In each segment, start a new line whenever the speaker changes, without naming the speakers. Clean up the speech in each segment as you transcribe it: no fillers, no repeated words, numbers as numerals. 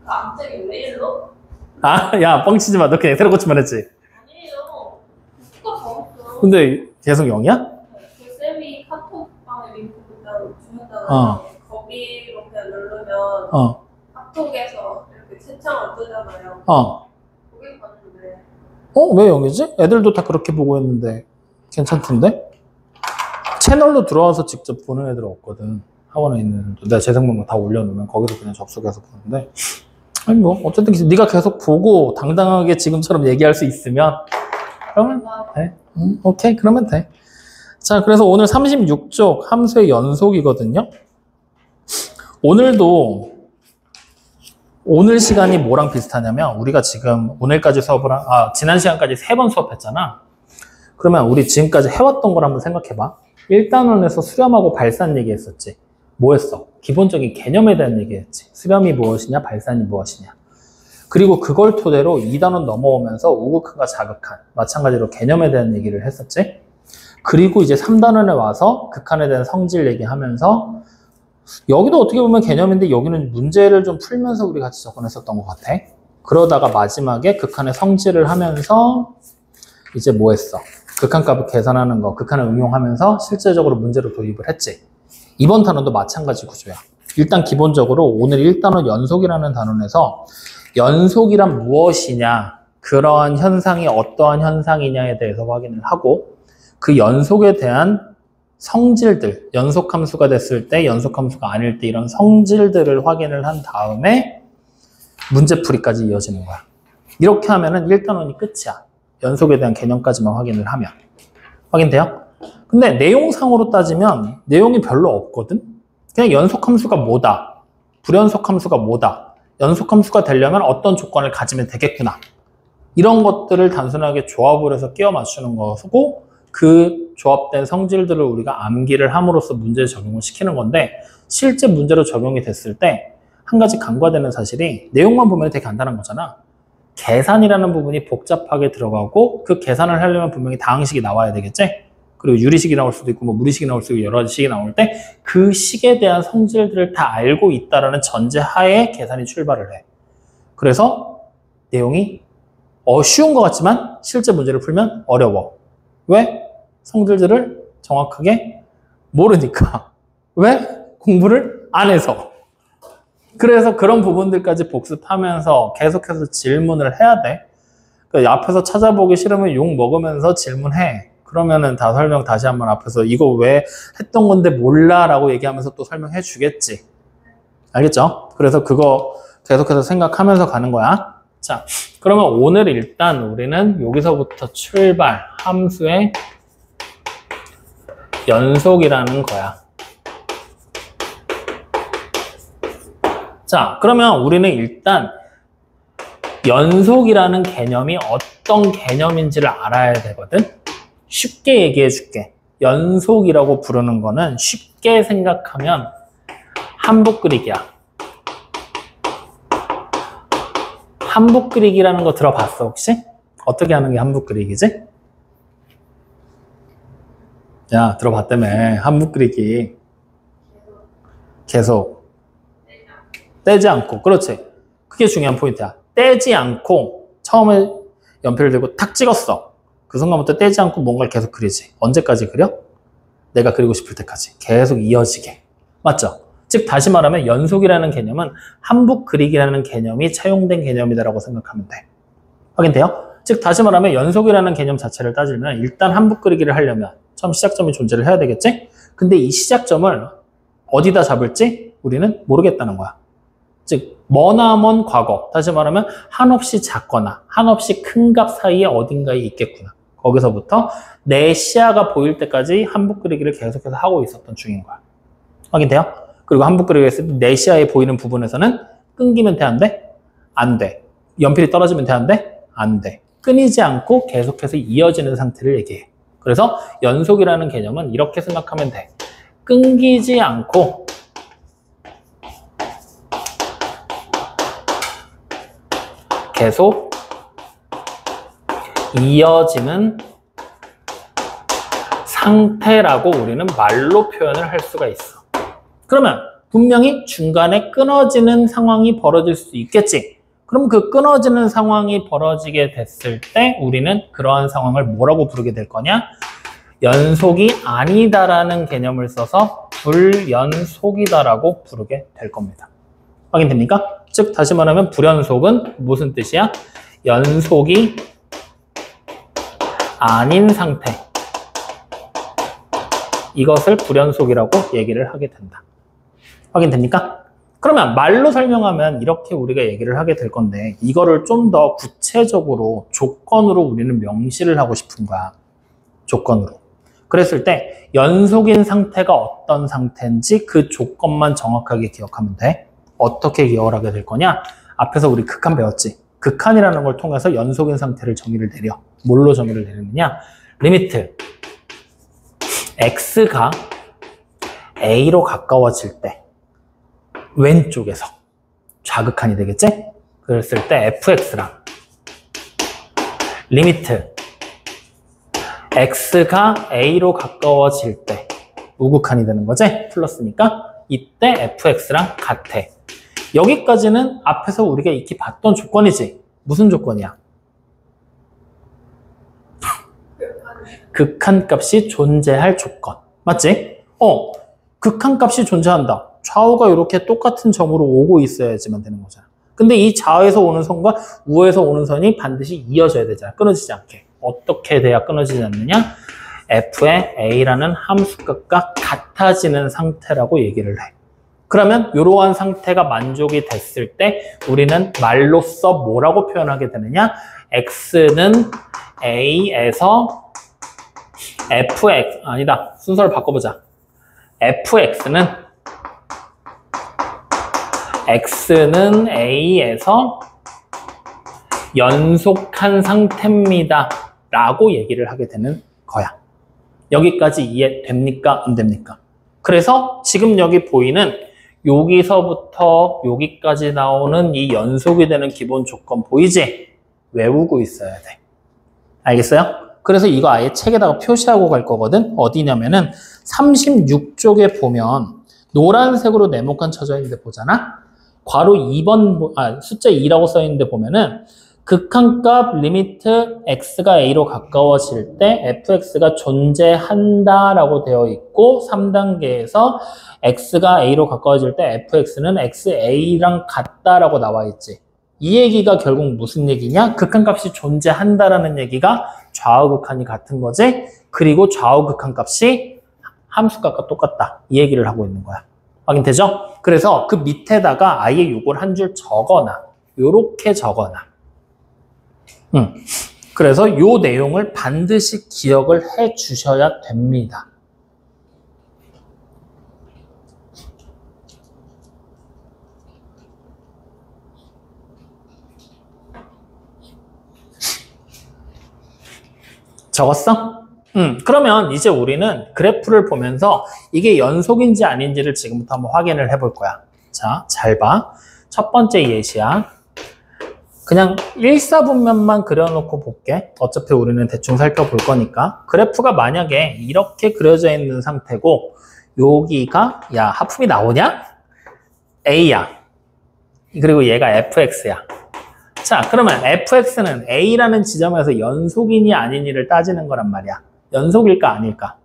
갑자기 왜 일로?
아, 야, 뻥치지 마. 너 그냥 새로 고치만 했지?
아니에요. 누가 적었어?
근데 계속 0이야?
그 쌤이 카톡방에 링크 주셨잖아요.
어.
거기로 그냥 누르면
어.
카톡에서 이렇게 채팅을 뜨잖아요.
어.
거기 봤는데.
왜 0이지? 애들도 다 그렇게 보고 있는데 괜찮던데? 채널로 들어와서 직접 보는 애들 없거든. 학원에 있는 애들도. 내가 재생목록 다 올려놓으면 거기서 그냥 접속해서 보는데, 아니 뭐 어쨌든 네가 계속 보고 당당하게 지금처럼 얘기할 수 있으면 그러면 돼. 오케이, 그러면 돼. 자, 그래서 오늘 36쪽 함수의 연속이거든요. 오늘 시간이 뭐랑 비슷하냐면, 우리가 지금 오늘까지 수업을 지난 시간까지 3번 수업했잖아. 그러면 우리 지금까지 해왔던 걸 한번 생각해봐. 1단원에서 수렴하고 발산 얘기했었지. 뭐 했어? 기본적인 개념에 대한 얘기했지. 수렴이 무엇이냐, 발산이 무엇이냐. 그리고 그걸 토대로 2단원 넘어오면서 우극한과 자극한, 마찬가지로 개념에 대한 얘기를 했었지. 그리고 이제 3단원에 와서 극한에 대한 성질 얘기하면서, 여기도 어떻게 보면 개념인데 여기는 문제를 좀 풀면서 우리 같이 접근했었던 것 같아. 그러다가 마지막에 극한의 성질을 하면서 이제 뭐 했어? 극한값을 계산하는 거, 극한을 응용하면서 실제적으로 문제로 도입을 했지. 이번 단원도 마찬가지 구조야. 일단 기본적으로 오늘 1단원 연속이라는 단원에서 연속이란 무엇이냐, 그러한 현상이 어떠한 현상이냐에 대해서 확인을 하고, 그 연속에 대한 성질들, 연속함수가 됐을 때, 연속함수가 아닐 때 이런 성질들을 확인을 한 다음에 문제풀이까지 이어지는 거야. 이렇게 하면은 1단원이 끝이야. 연속에 대한 개념까지만 확인을 하면. 확인돼요? 근데 내용상으로 따지면 내용이 별로 없거든? 그냥 연속함수가 뭐다, 불연속함수가 뭐다, 연속함수가 되려면 어떤 조건을 가지면 되겠구나, 이런 것들을 단순하게 조합을 해서 끼워 맞추는 거고, 그 조합된 성질들을 우리가 암기를 함으로써 문제에 적용을 시키는 건데, 실제 문제로 적용이 됐을 때 한 가지 간과되는 사실이, 내용만 보면 되게 간단한 거잖아. 계산이라는 부분이 복잡하게 들어가고, 그 계산을 하려면 분명히 다항식이 나와야 되겠지? 그리고 유리식이 나올 수도 있고, 뭐 무리식이 나올 수도 있고, 여러 가지 식이 나올 때 그 식에 대한 성질들을 다 알고 있다라는 전제 하에 계산이 출발을 해. 그래서 내용이 쉬운 것 같지만 실제 문제를 풀면 어려워. 왜? 성질들을 정확하게 모르니까. 왜? 공부를 안 해서. 그래서 그런 부분들까지 복습하면서 계속해서 질문을 해야 돼. 그러니까 앞에서 찾아보기 싫으면 욕 먹으면서 질문해. 그러면은 다 설명 다시 한번 앞에서 이거 왜 했던 건데 몰라 라고 얘기하면서 또 설명해 주겠지. 알겠죠? 그래서 그거 계속해서 생각하면서 가는 거야. 자, 그러면 오늘 일단 우리는 여기서부터 출발, 함수의 연속이라는 거야. 자, 그러면 우리는 일단 연속이라는 개념이 어떤 개념인지를 알아야 되거든? 쉽게 얘기해 줄게. 연속이라고 부르는 거는 쉽게 생각하면 한복 그리기야. 한복 그리기라는 거 들어봤어, 혹시? 어떻게 하는 게 한복 그리기지? 야, 들어봤다며. 한복 그리기. 계속. 떼지 않고. 그렇지. 그게 중요한 포인트야. 떼지 않고 처음에 연필을 들고 탁 찍었어. 그 순간부터 떼지 않고 뭔가를 계속 그리지. 언제까지 그려? 내가 그리고 싶을 때까지. 계속 이어지게. 맞죠? 즉 다시 말하면 연속이라는 개념은 한복 그리기라는 개념이 차용된 개념이다라고 생각하면 돼. 확인돼요? 즉 다시 말하면 연속이라는 개념 자체를 따지면 일단 한복 그리기를 하려면 처음 시작점이 존재를 해야 되겠지? 근데 이 시작점을 어디다 잡을지 우리는 모르겠다는 거야. 즉 머나먼 과거, 다시 말하면 한없이 작거나 한없이 큰 값 사이에 어딘가에 있겠구나. 거기서부터 내 시야가 보일 때까지 한복 그리기를 계속해서 하고 있었던 중인 거야. 확인돼요? 그리고 한복 그리기 했을 때 내 시야에 보이는 부분에서는 끊기면 돼, 안 돼? 안 돼. 연필이 떨어지면 돼, 안 돼? 안 돼. 끊이지 않고 계속해서 이어지는 상태를 얘기해. 그래서 연속이라는 개념은 이렇게 생각하면 돼. 끊기지 않고 계속 이어지는 상태라고 우리는 말로 표현을 할 수가 있어. 그러면 분명히 중간에 끊어지는 상황이 벌어질 수 있겠지. 그럼 그 끊어지는 상황이 벌어지게 됐을 때 우리는 그러한 상황을 뭐라고 부르게 될 거냐? 연속이 아니다라는 개념을 써서 불연속이다라고 부르게 될 겁니다. 확인됩니까? 즉 다시 말하면 불연속은 무슨 뜻이야? 연속이 아닌 상태. 이것을 불연속이라고 얘기를 하게 된다. 확인됩니까? 그러면 말로 설명하면 이렇게 우리가 얘기를 하게 될 건데 이거를 좀 더 구체적으로 조건으로 우리는 명시를 하고 싶은 거야. 조건으로. 그랬을 때 연속인 상태가 어떤 상태인지 그 조건만 정확하게 기억하면 돼. 어떻게 기억을 하게 될 거냐? 앞에서 우리 극한 배웠지? 극한이라는 걸 통해서 연속인 상태를 정의를 내려. 뭘로 정의를 내리느냐? 리미트 x가 a로 가까워질 때 왼쪽에서 좌극한이 되겠지? 그랬을 때 fx랑 리미트 x가 a로 가까워질 때 우극한이 되는 거지? 플러스니까 이때 fx랑 같아. 여기까지는 앞에서 우리가 익히 봤던 조건이지. 무슨 조건이야? 극한값이 존재할 조건. 맞지? 극한값이 존재한다. 좌우가 이렇게 똑같은 점으로 오고 있어야지만 되는 거잖아. 근데 이 좌에서 오는 선과 우에서 오는 선이 반드시 이어져야 되잖아. 끊어지지 않게. 어떻게 돼야 끊어지지 않느냐? f의 a라는 함수값과 같아지는 상태라고 얘기를 해. 그러면 이러한 상태가 만족이 됐을 때 우리는 말로써 뭐라고 표현하게 되느냐? x는 a에서 fx, 아니다. 순서를 바꿔보자. x는 a에서 연속한 상태입니다. 라고 얘기를 하게 되는 거야. 여기까지 이해됩니까? 안 됩니까? 그래서 지금 여기 보이는 여기서부터 여기까지 나오는 이 연속이 되는 기본 조건 보이지? 외우고 있어야 돼. 알겠어요? 그래서 이거 아예 책에다가 표시하고 갈 거거든. 어디냐면은 36쪽에 보면 노란색으로 네모칸 쳐져 있는데 보잖아. 괄호 2번, 숫자 2라고 써 있는데 보면은 극한값 리미트 x가 a로 가까워질 때 fx가 존재한다라고 되어 있고 3단계에서 x가 a로 가까워질 때 fx는 xa랑 같다라고 나와 있지. 이 얘기가 결국 무슨 얘기냐? 극한값이 존재한다라는 얘기가 좌우극한이 같은 거지. 그리고 좌우극한값이 함수값과 똑같다. 이 얘기를 하고 있는 거야. 확인되죠? 그래서 그 밑에다가 아예 요걸 한 줄 적어놔. 요렇게 적어놔. 그래서 요 내용을 반드시 기억을 해 주셔야 됩니다. 적었어? 그러면 이제 우리는 그래프를 보면서 이게 연속인지 아닌지를 지금부터 한번 확인을 해볼 거야. 자, 잘 봐. 첫 번째 예시야. 그냥 일사분면만 그려놓고 볼게. 어차피 우리는 대충 살펴볼 거니까. 그래프가 만약에 이렇게 그려져 있는 상태고 여기가 야 하품이 나오냐? A야. 그리고 얘가 FX야. 자, 그러면 FX는 A라는 지점에서 연속이니 아니니를 따지는 거란 말이야. 연속일까 아닐까?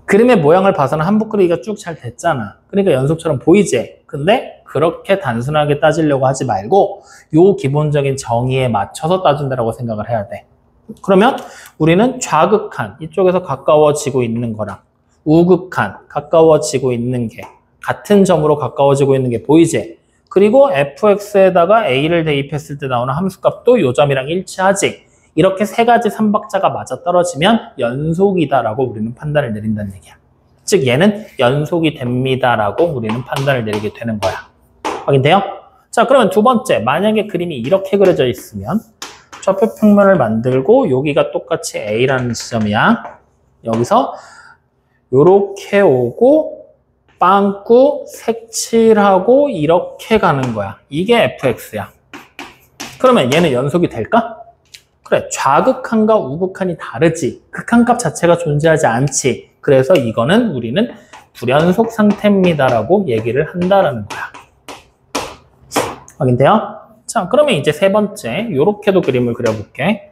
그림의 모양을 봐서는 한복 그리기가 쭉 잘 됐잖아. 그러니까 연속처럼 보이지? 근데 그렇게 단순하게 따지려고 하지 말고 요 기본적인 정의에 맞춰서 따준다라고 생각을 해야 돼. 그러면 우리는 좌극한, 이쪽에서 가까워지고 있는 거랑 우극한, 가까워지고 있는 게 같은 점으로 가까워지고 있는 게 보이지? 그리고 fx에다가 a를 대입했을 때 나오는 함수값도 요 점이랑 일치하지? 이렇게 세 가지 삼박자가 맞아떨어지면 연속이다라고 우리는 판단을 내린다는 얘기야. 즉 얘는 연속이 됩니다라고 우리는 판단을 내리게 되는 거야. 확인돼요? 자, 그러면 두 번째, 만약에 그림이 이렇게 그려져 있으면 좌표 평면을 만들고 여기가 똑같이 A라는 지점이야. 여기서 요렇게 오고 빵꾸 색칠하고 이렇게 가는 거야. 이게 fx야. 그러면 얘는 연속이 될까? 그래, 좌극한과 우극한이 다르지. 극한값 자체가 존재하지 않지. 그래서 이거는 우리는 불연속 상태입니다라고 얘기를 한다라는 거야. 확인돼요? 자, 그러면 이제 세 번째, 요렇게도 그림을 그려볼게.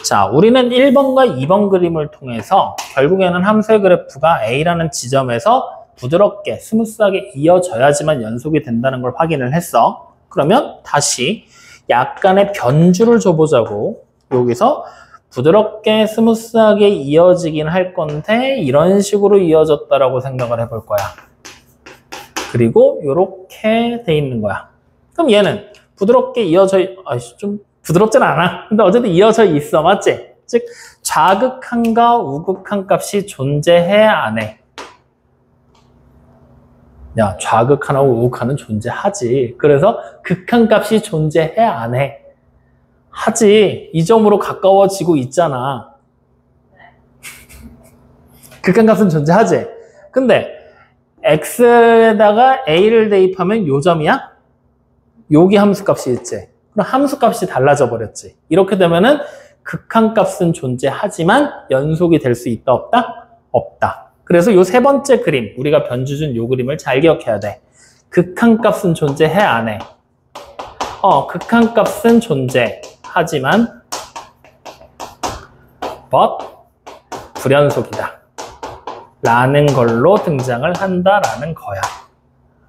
자, 우리는 1번과 2번 그림을 통해서 결국에는 함수의 그래프가 A라는 지점에서 부드럽게, 스무스하게 이어져야지만 연속이 된다는 걸 확인을 했어. 그러면 다시 약간의 변주를 줘보자고. 여기서 부드럽게, 스무스하게 이어지긴 할 건데 이런 식으로 이어졌다라고 생각을 해볼 거야. 그리고 이렇게 돼 있는 거야. 그럼 얘는 부드럽게 이어져, 좀 부드럽진 않아. 근데 어쨌든 이어져 있어. 맞지? 즉 좌극한과 우극한 값이 존재해, 안 해? 야, 좌극한하고 우극한은 존재하지. 그래서 극한 값이 존재해, 안 해? 하지. 이 점으로 가까워지고 있잖아. 극한 값은 존재하지. 근데 x에다가 a를 대입하면 요 점이야? 여기 함수 값이 있지. 그럼 함수 값이 달라져 버렸지. 이렇게 되면은 극한 값은 존재하지만 연속이 될 수 있다, 없다? 없다. 그래서 요 세 번째 그림, 우리가 변주 준 요 그림을 잘 기억해야 돼. 극한 값은 존재해, 안 해? 극한 값은 존재하지만 but 불연속이다 라는 걸로 등장을 한다라는 거야.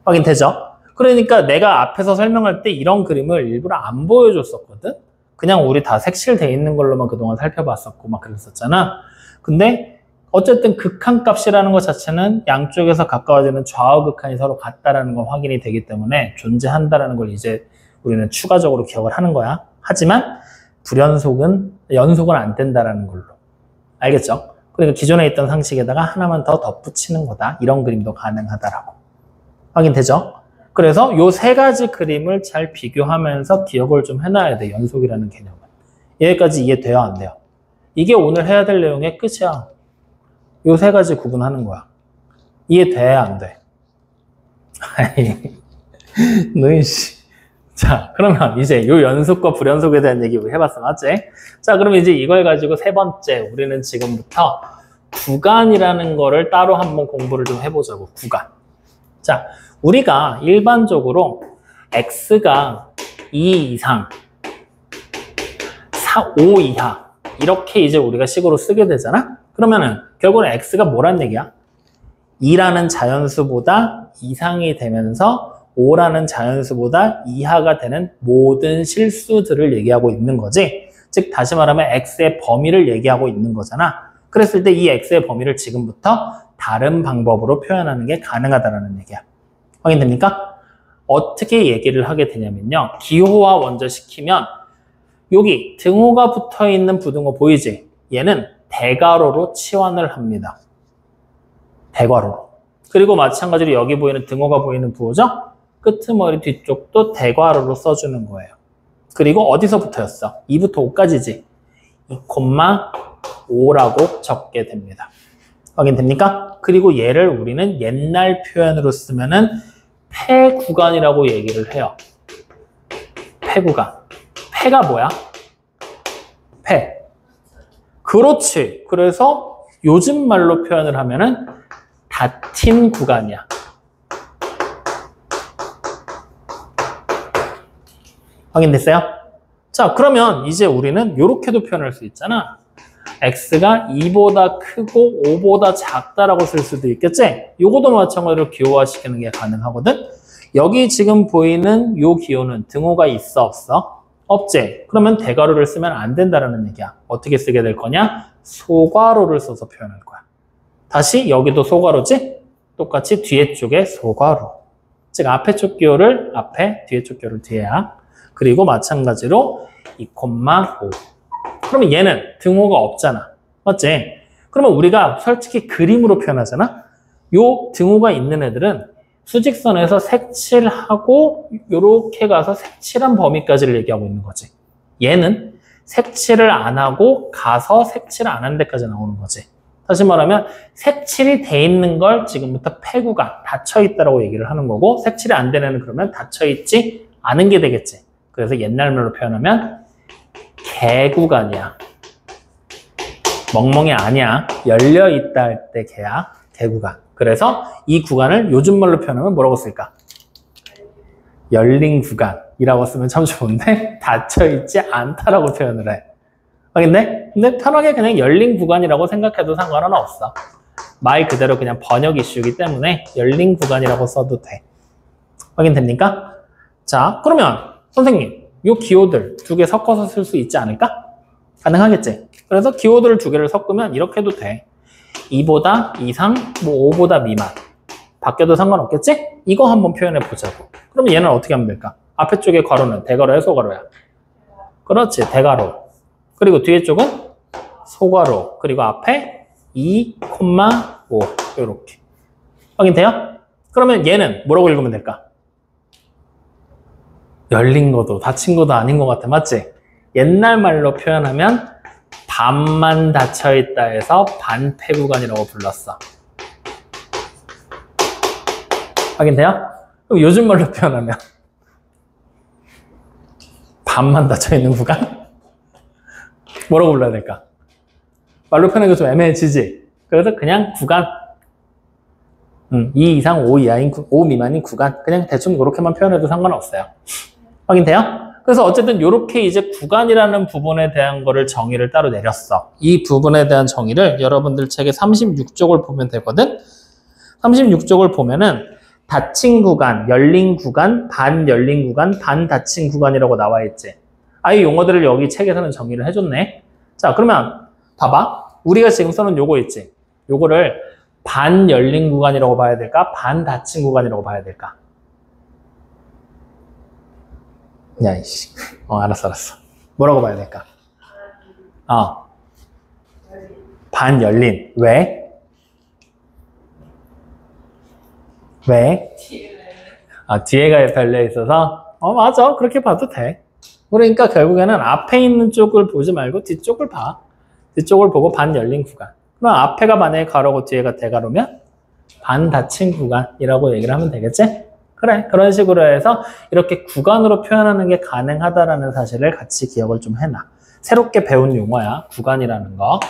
확인되죠? 그러니까 내가 앞에서 설명할 때 이런 그림을 일부러 안 보여줬었거든? 그냥 우리 다 색칠돼 있는 걸로만 그동안 살펴봤었고 막 그랬었잖아. 근데 어쨌든 극한값이라는 것 자체는 양쪽에서 가까워지는 좌우극한이 서로 같다라는 건 확인이 되기 때문에 존재한다라는 걸 이제 우리는 추가적으로 기억을 하는 거야. 하지만 불연속은, 연속은 안 된다라는 걸로. 알겠죠? 그러니까 기존에 있던 상식에다가 하나만 더 덧붙이는 거다. 이런 그림도 가능하다라고. 확인되죠? 그래서 요 세 가지 그림을 잘 비교하면서 기억을 좀 해놔야 돼. 연속이라는 개념은. 여기까지 이해돼요, 안 돼요? 이게 오늘 해야 될 내용의 끝이야. 요 세 가지 구분하는 거야. 이해돼야 안 돼? 너희 씨. 자, 그러면 이제 요 연속과 불연속에 대한 얘기 우리 해봤어, 맞지? 자, 그럼 이제 이걸 가지고 세 번째, 우리는 지금부터 구간이라는 거를 따로 한번 공부를 좀 해보자고, 구간. 자, 우리가 일반적으로 x가 2 이상, 5 이하 이렇게 이제 우리가 식으로 쓰게 되잖아? 그러면은 결국은 x가 뭐란 얘기야? 2라는 자연수보다 이상이 되면서 5라는 자연수보다 이하가 되는 모든 실수들을 얘기하고 있는 거지. 즉 다시 말하면 x의 범위를 얘기하고 있는 거잖아. 그랬을 때 이 x의 범위를 지금부터 다른 방법으로 표현하는 게 가능하다는 얘기야. 확인됩니까? 어떻게 얘기를 하게 되냐면요. 기호화 먼저 시키면 여기 등호가 붙어있는 부등호 보이지? 얘는 대괄호로 치환을 합니다. 대괄호로. 그리고 마찬가지로 여기 보이는 등호가 보이는 부호죠? 끄트머리 뒤쪽도 대괄호로 써주는 거예요. 그리고 어디서 붙어였어? 2부터 5까지지? 2,5라고 적게 됩니다. 확인됩니까? 그리고 얘를 우리는 옛날 표현으로 쓰면은 폐구간이라고 얘기를 해요. 폐구간. 폐가 뭐야? 폐. 그렇지. 그래서 요즘 말로 표현을 하면은 닫힌 구간이야. 확인됐어요? 자, 그러면 이제 우리는 이렇게도 표현할 수 있잖아. x가 2보다 크고 5보다 작다라고 쓸 수도 있겠지? 요것도 마찬가지로 기호화시키는 게 가능하거든? 여기 지금 보이는 요 기호는 등호가 있어, 없어? 없지? 그러면 대괄호를 쓰면 안 된다라는 얘기야. 어떻게 쓰게 될 거냐? 소괄호를 써서 표현할 거야. 다시 여기도 소괄호지? 똑같이 뒤에 쪽에 소괄호. 즉 앞에 쪽 기호를 앞에, 뒤에 쪽 기호를 뒤에야. 그리고 마찬가지로 2,5. 그러면 얘는 등호가 없잖아. 맞지? 그러면 우리가 솔직히 그림으로 표현하잖아? 요 등호가 있는 애들은 수직선에서 색칠하고 요렇게 가서 색칠한 범위까지를 얘기하고 있는 거지. 얘는 색칠을 안 하고 가서 색칠 안 한 데까지 나오는 거지. 다시 말하면 색칠이 돼 있는 걸 지금부터 폐구가 닫혀있다라고 얘기를 하는 거고, 색칠이 안 되는 애는 그러면 닫혀있지 않은 게 되겠지. 그래서 옛날 말로 표현하면 개구간이야. 멍멍이 아니야. 열려있다 할 때 개야. 개구간. 그래서 이 구간을 요즘 말로 표현하면 뭐라고 쓸까? 열린 구간이라고 쓰면 참 좋은데 닫혀있지 않다라고 표현을 해. 알겠네? 근데 편하게 그냥 열린 구간이라고 생각해도 상관은 없어. 말 그대로 그냥 번역 이슈이기 때문에 열린 구간이라고 써도 돼. 확인됩니까? 자, 그러면 선생님, 요 기호들 2개 섞어서 쓸 수 있지 않을까? 가능하겠지? 그래서 기호들을 2개를 섞으면 이렇게 해도 돼. 2보다 이상, 뭐 5보다 미만. 바뀌어도 상관없겠지? 이거 한번 표현해 보자고. 그러면 얘는 어떻게 하면 될까? 앞에 쪽에 괄호는 대괄호야, 소괄호야? 그렇지, 대괄호. 그리고 뒤에 쪽은 소괄호. 그리고 앞에 2,5 이렇게. 확인돼요? 그러면 얘는 뭐라고 읽으면 될까? 열린 것도 닫힌 것도 아닌 것 같아. 맞지? 옛날 말로 표현하면 반만 닫혀있다 해서 반폐 구간이라고 불렀어. 확인돼요? 그럼 요즘 말로 표현하면 반만 닫혀있는 구간? 뭐라고 불러야 될까? 말로 표현하기가 좀 애매해지지? 그래서 그냥 구간 2 이상 5 이하인 5 미만인 구간 그냥 대충 그렇게만 표현해도 상관없어요. 확인돼요? 그래서 어쨌든 이렇게 이제 구간이라는 부분에 대한 거를 정의를 따로 내렸어. 이 부분에 대한 정의를 여러분들 책의 36쪽을 보면 되거든. 36쪽을 보면은 닫힌 구간, 열린 구간, 반 열린 구간, 반 닫힌 구간이라고 나와 있지. 아이 용어들을 여기 책에서는 정의를 해줬네. 자, 그러면 봐봐. 우리가 지금 써놓은 요거 있지. 요거를 반 열린 구간이라고 봐야 될까? 반 닫힌 구간이라고 봐야 될까? 야, 이씨. 알았어. 뭐라고 봐야 될까? 반 열린. 왜? 왜? 뒤에가 달려 있어서? 맞아. 그렇게 봐도 돼. 그러니까 결국에는 앞에 있는 쪽을 보지 말고 뒤쪽을 봐. 뒤쪽을 보고 반 열린 구간. 그럼 앞에가 만약에 가로고 뒤에가 대가로면 반 닫힌 구간이라고 얘기를 하면 되겠지? 그래. 그런 식으로 해서 이렇게 구간으로 표현하는 게 가능하다라는 사실을 같이 기억을 좀 해놔. 새롭게 배운 용어야. 구간이라는 거.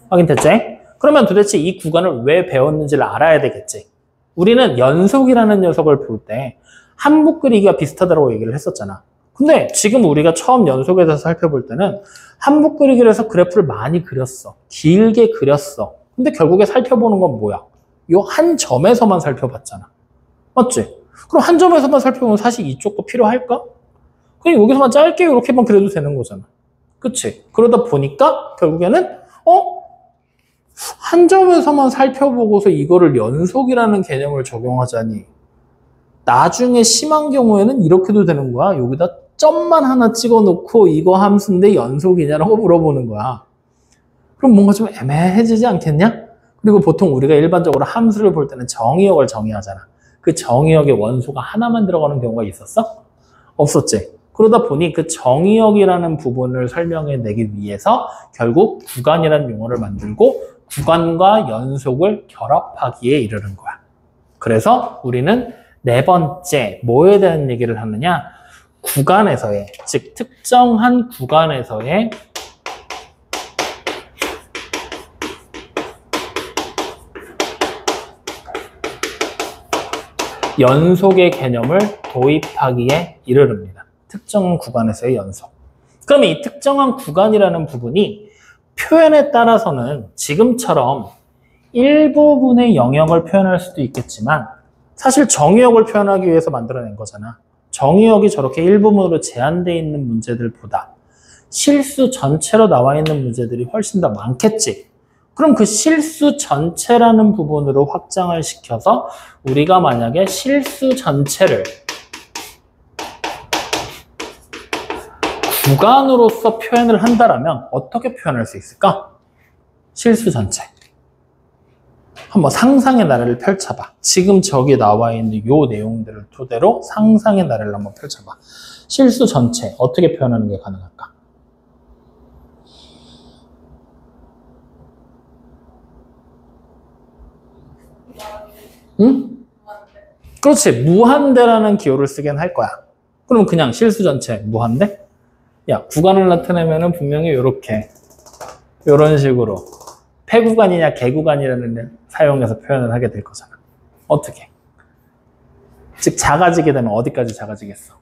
확인됐지? 그러면 도대체 이 구간을 왜 배웠는지를 알아야 되겠지? 우리는 연속이라는 녀석을 볼 때 한복 그리기가 비슷하다고 얘기를 했었잖아. 근데 지금 우리가 처음 연속에 대해서 살펴볼 때는 한복 그리기를 해서 그래프를 많이 그렸어. 길게 그렸어. 근데 결국에 살펴보는 건 뭐야? 요 한 점에서만 살펴봤잖아. 맞지? 그럼 한 점에서만 살펴보면 사실 이쪽도 필요할까? 그냥 여기서만 짧게 이렇게만 그려도 되는 거잖아. 그치? 그러다 보니까 결국에는 한 점에서만 살펴보고서 이거를 연속이라는 개념을 적용하자니 나중에 심한 경우에는 이렇게도 되는 거야. 여기다 점만 하나 찍어놓고 이거 함수인데 연속이냐라고 물어보는 거야. 그럼 뭔가 좀 애매해지지 않겠냐? 그리고 보통 우리가 일반적으로 함수를 볼 때는 정의역을 정의하잖아. 그 정의역에 원소가 하나만 들어가는 경우가 있었어? 없었지. 그러다 보니 그 정의역이라는 부분을 설명해내기 위해서 결국 구간이라는 용어를 만들고 구간과 연속을 결합하기에 이르는 거야. 그래서 우리는 네 번째 뭐에 대한 얘기를 하느냐? 구간에서의, 즉 특정한 구간에서의 연속의 개념을 도입하기에 이르릅니다. 특정한 구간에서의 연속. 그러면 이 특정한 구간이라는 부분이 표현에 따라서는 지금처럼 일부분의 영역을 표현할 수도 있겠지만 사실 정의역을 표현하기 위해서 만들어낸 거잖아. 정의역이 저렇게 일부분으로 제한되어 있는 문제들보다 실수 전체로 나와 있는 문제들이 훨씬 더 많겠지. 그럼 그 실수 전체라는 부분으로 확장을 시켜서 우리가 만약에 실수 전체를 구간으로서 표현을 한다면 어떻게 표현할 수 있을까? 실수 전체. 한번 상상의 나래를 펼쳐봐. 지금 저기 나와 있는 이 내용들을 토대로 상상의 나래를 한번 펼쳐봐. 실수 전체 어떻게 표현하는 게 가능할까? 응? 그렇지. 무한대라는 기호를 쓰긴 할 거야. 그럼 그냥 실수 전체 무한대? 야, 구간을 나타내면은 분명히 이렇게 이런 식으로 폐구간이냐 개구간이라는 사용해서 표현을 하게 될 거잖아. 어떻게? 즉 작아지게 되면 어디까지 작아지겠어?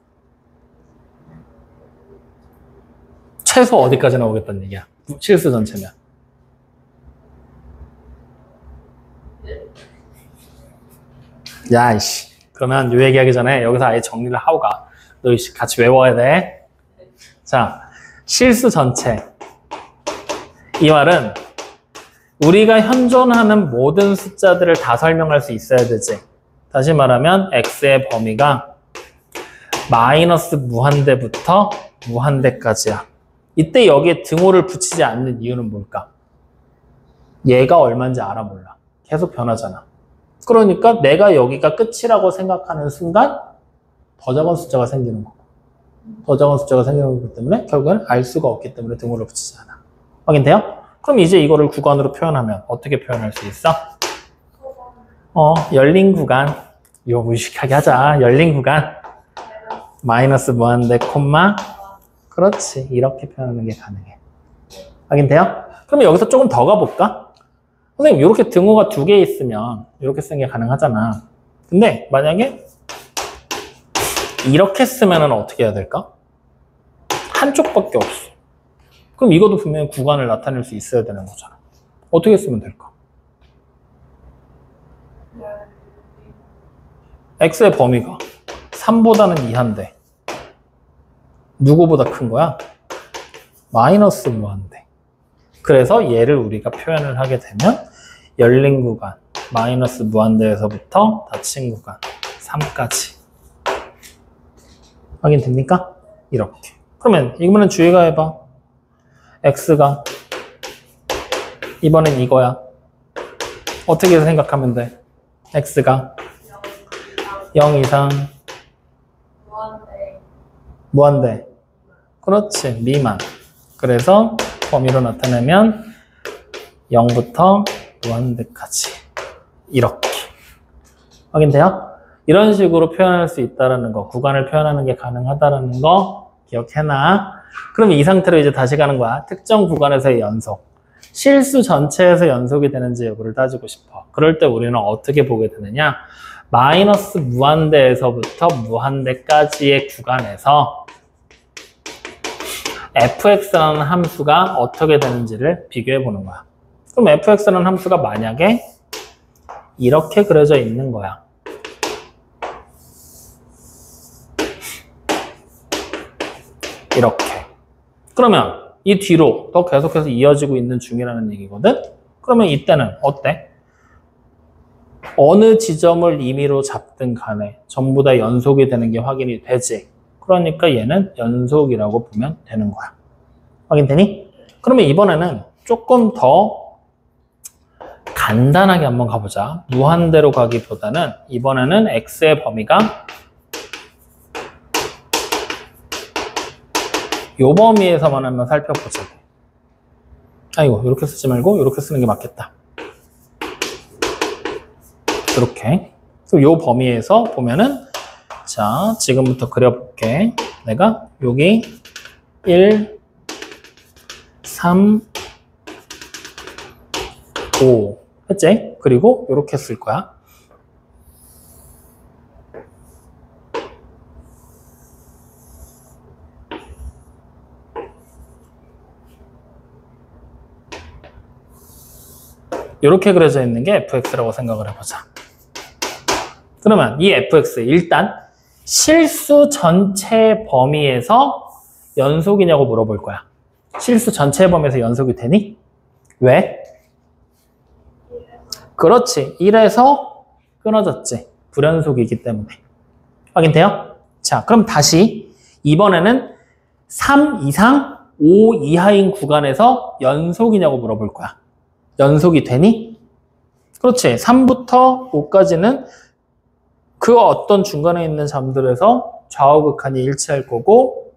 최소 어디까지 나오겠다는 얘기야. 실수 전체면. 야, 이씨. 그러면 요 얘기하기 전에 여기서 아예 정리를 하고 가. 너 이씨 같이 외워야 돼. 자, 실수 전체. 이 말은 우리가 현존하는 모든 숫자들을 다 설명할 수 있어야 되지. 다시 말하면 x의 범위가 마이너스 무한대부터 무한대까지야. 이때 여기에 등호를 붙이지 않는 이유는 뭘까? 얘가 얼마인지 알아 몰라. 계속 변하잖아. 그러니까 내가 여기가 끝이라고 생각하는 순간 더 작은 숫자가 생기는 거고, 더 작은 숫자가 생기는 거기 때문에 결국은 알 수가 없기 때문에 등호를 붙이지 않아. 확인돼요? 그럼 이제 이거를 구간으로 표현하면 어떻게 표현할 수 있어? 열린 구간. 이거 무식하게 하자. 열린 구간. 마이너스 무한대 콤마. 그렇지. 이렇게 표현하는 게 가능해. 확인돼요? 그러면 여기서 조금 더 가볼까? 선생님, 이렇게 등호가 2개 있으면 이렇게 쓰는 게 가능하잖아. 근데 만약에 이렇게 쓰면 어떻게 해야 될까? 한쪽밖에 없어. 그럼 이것도 분명히 구간을 나타낼 수 있어야 되는 거잖아. 어떻게 쓰면 될까? x의 범위가 3보다는 2한데 누구보다 큰 거야? 마이너스 무한대. 그래서 얘를 우리가 표현을 하게 되면 열린 구간, 마이너스 무한대에서부터 닫힌 구간, 3까지. 확인됩니까? 이렇게. 그러면 이번엔 주의가 해봐. x가 이번엔 이거야. 어떻게 생각하면 돼? x가 0 이상 무한대. 그렇지. 미만. 그래서 범위로 나타내면 0부터 무한대까지. 이렇게. 확인돼요? 이런 식으로 표현할 수 있다는 거, 구간을 표현하는 게 가능하다는 거 기억해놔. 그럼 이 상태로 이제 다시 가는 거야. 특정 구간에서의 연속. 실수 전체에서 연속이 되는지 여부를 따지고 싶어. 그럴 때 우리는 어떻게 보게 되느냐? 마이너스 무한대에서부터 무한대까지의 구간에서 fx라는 함수가 어떻게 되는지를 비교해 보는 거야. 그럼 fx라는 함수가 만약에 이렇게 그려져 있는 거야. 이렇게. 그러면 이 뒤로 더 계속해서 이어지고 있는 중이라는 얘기거든? 그러면 이때는 어때? 어느 지점을 임의로 잡든 간에 전부 다 연속이 되는 게 확인이 되지. 그러니까 얘는 연속이라고 보면 되는 거야. 확인되니? 그러면 이번에는 조금 더 간단하게 한번 가보자. 무한대로 가기보다는 이번에는 x의 범위가 요 범위에서만 한번 살펴보자. 아이고, 이렇게 쓰지 말고 이렇게 쓰는 게 맞겠다. 이렇게. 그럼 요 범위에서 보면은, 자, 지금부터 그려볼게. 내가 여기 1, 3, 5 했지? 그리고 이렇게 쓸 거야. 이렇게 그려져 있는 게 fx라고 생각을 해보자. 그러면 이 fx 일단 실수 전체 범위에서 연속이냐고 물어볼 거야. 실수 전체 범위에서 연속이 되니? 왜? 그렇지. 1에서 끊어졌지. 불연속이기 때문에. 확인돼요? 자, 그럼 다시 이번에는 3 이상 5 이하인 구간에서 연속이냐고 물어볼 거야. 연속이 되니? 그렇지. 3부터 5까지는 그 어떤 중간에 있는 점들에서 좌우극한이 일치할 거고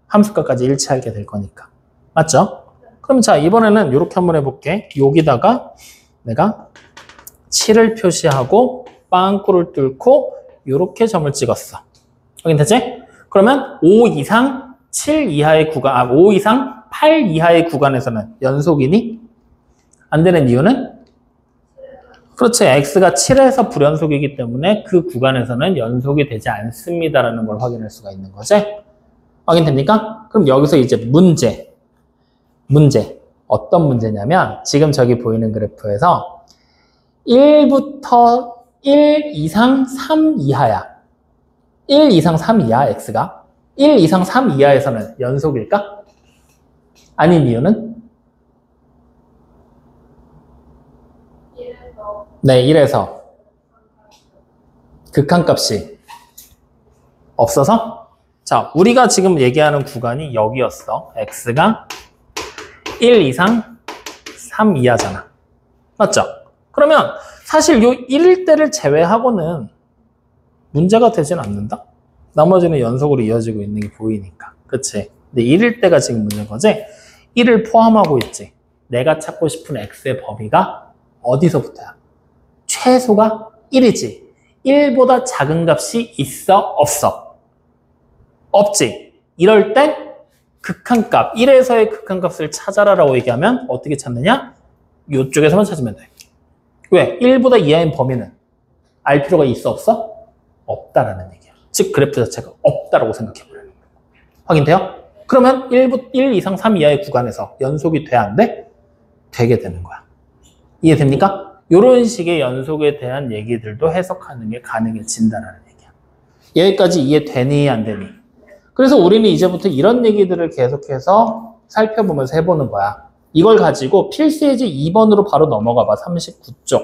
함수값까지 일치하게 될 거니까. 맞죠? 그럼 자, 이번에는 이렇게 한번 해볼게. 여기다가 내가 7을 표시하고 빵꾸를 뚫고 이렇게 점을 찍었어. 확인되지? 그러면 5 이상 7 이하의 구간, 5 이상 8 이하의 구간에서는 연속이니? 안 되는 이유는? 그렇지. x가 7에서 불연속이기 때문에 그 구간에서는 연속이 되지 않습니다라는 걸 확인할 수가 있는 거지. 확인됩니까? 그럼 여기서 이제 문제. 어떤 문제냐면 지금 저기 보이는 그래프에서 1부터 1 이상 3 이하야. 1 이상 3 이하 x가 1 이상 3 이하에서는 연속일까? 아닌 이유는?
이래서
네, 1에서 극한값이 없어서? 자, 우리가 지금 얘기하는 구간이 여기였어. x가 1 이상 3 이하잖아. 맞죠? 그러면 사실 요 1일 때를 제외하고는 문제가 되진 않는다? 나머지는 연속으로 이어지고 있는 게 보이니까. 그치? 근데 1일 때가 지금 문제인 거지? 1을 포함하고 있지. 내가 찾고 싶은 x의 범위가 어디서부터야? 최소가 1이지. 1보다 작은 값이 있어? 없어? 없지. 이럴 땐 극한값, 1에서의 극한값을 찾아라라고 얘기하면 어떻게 찾느냐? 이쪽에서만 찾으면 돼. 왜? 1보다 이하인 범위는 알 필요가 있어? 없어? 없다라는 얘기야. 즉 그래프 자체가 없다라고 생각해버려요. 확인돼요? 그러면 1 이상 3 이하의 구간에서 연속이 돼? 안 돼? 되게 되는 거야. 이해됩니까? 이런 식의 연속에 대한 얘기들도 해석하는 게 가능해진다라는 얘기야. 여기까지 이해되니 안 되니? 그래서 우리는 이제부터 이런 얘기들을 계속해서 살펴보면서 해보는 거야. 이걸 가지고 필수예제 2번으로 바로 넘어가 봐. 39쪽.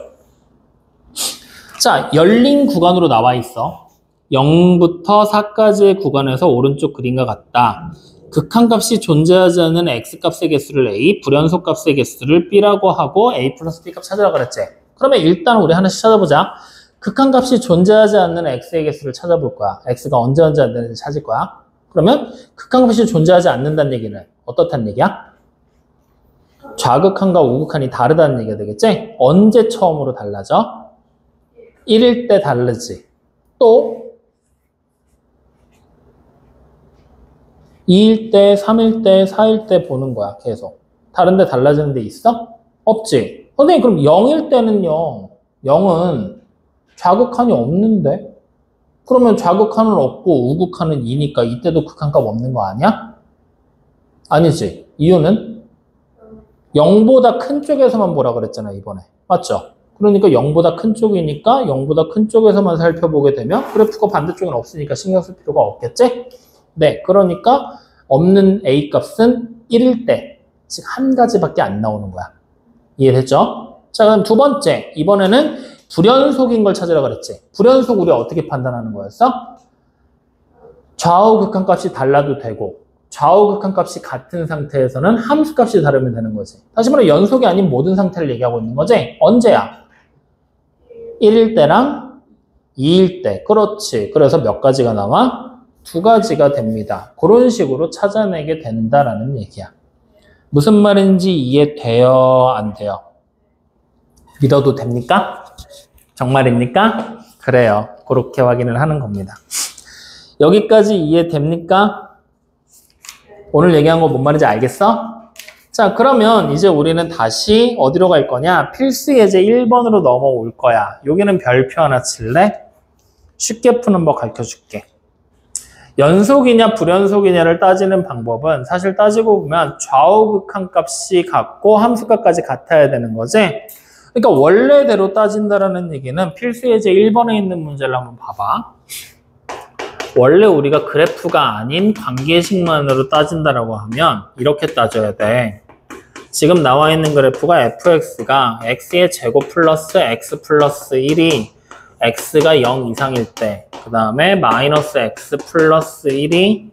자, 열린 구간으로 나와 있어. 0부터 4까지의 구간에서 오른쪽 그림과 같다. 극한값이 존재하지 않는 x값의 개수를 a, 불연속값의 개수를 b라고 하고 a 플러스 b값 찾으라 그랬지. 그러면 일단 우리 하나씩 찾아보자. 극한값이 존재하지 않는 x의 개수를 찾아볼 거야. x가 언제 안 되는지 찾을 거야. 그러면 극한값이 존재하지 않는다는 얘기는 어떻다는 얘기야? 좌극한과 우극한이 다르다는 얘기가 되겠지? 언제 처음으로 달라져? 1일 때 다르지. 또 2일 때, 3일 때, 4일 때 보는 거야. 계속. 다른 데 달라지는 데 있어? 없지. 선생님 그럼 0일 때는요. 0은 좌극한이 없는데? 그러면 좌극한은 없고 우극한은 2니까 이때도 극한값 없는 거 아니야? 아니지. 이유는 0보다 큰 쪽에서만 보라 그랬잖아 이번에. 맞죠? 그러니까 0보다 큰 쪽이니까 0보다 큰 쪽에서만 살펴보게 되면 그래프가 반대쪽은 없으니까 신경 쓸 필요가 없겠지? 네, 그러니까 없는 A값은 1일 때, 즉 한 가지밖에 안 나오는 거야. 이해됐죠? 자, 그럼 두 번째, 이번에는 불연속인 걸 찾으라 그랬지. 불연속 우리 어떻게 판단하는 거였어? 좌우 극한값이 달라도 되고 좌우 극한값이 같은 상태에서는 함수값이 다르면 되는 거지. 다시 말해 연속이 아닌 모든 상태를 얘기하고 있는 거지. 언제야? 1일 때랑 2일 때. 그렇지. 그래서 몇 가지가 나와? 2가지가 됩니다. 그런 식으로 찾아내게 된다라는 얘기야. 무슨 말인지 이해돼요? 안 돼요? 믿어도 됩니까? 정말입니까? 그래요. 그렇게 확인을 하는 겁니다. 여기까지 이해됩니까? 오늘 얘기한 거 뭔 말인지 알겠어? 자, 그러면 이제 우리는 다시 어디로 갈 거냐? 필수 예제 1번으로 넘어올 거야. 여기는 별표 하나 칠래? 쉽게 푸는 법 가르쳐줄게. 연속이냐 불연속이냐를 따지는 방법은 사실 따지고 보면 좌우 극한값이 같고 함수값까지 같아야 되는 거지. 그러니까 원래대로 따진다라는 얘기는 필수 예제 1번에 있는 문제를 한번 봐봐. 원래 우리가 그래프가 아닌 관계식만으로 따진다라고 하면 이렇게 따져야 돼. 지금 나와 있는 그래프가 fx가 x의 제곱 플러스 x 플러스 1이 x가 0 이상일 때, 그 다음에 마이너스 x 플러스 1이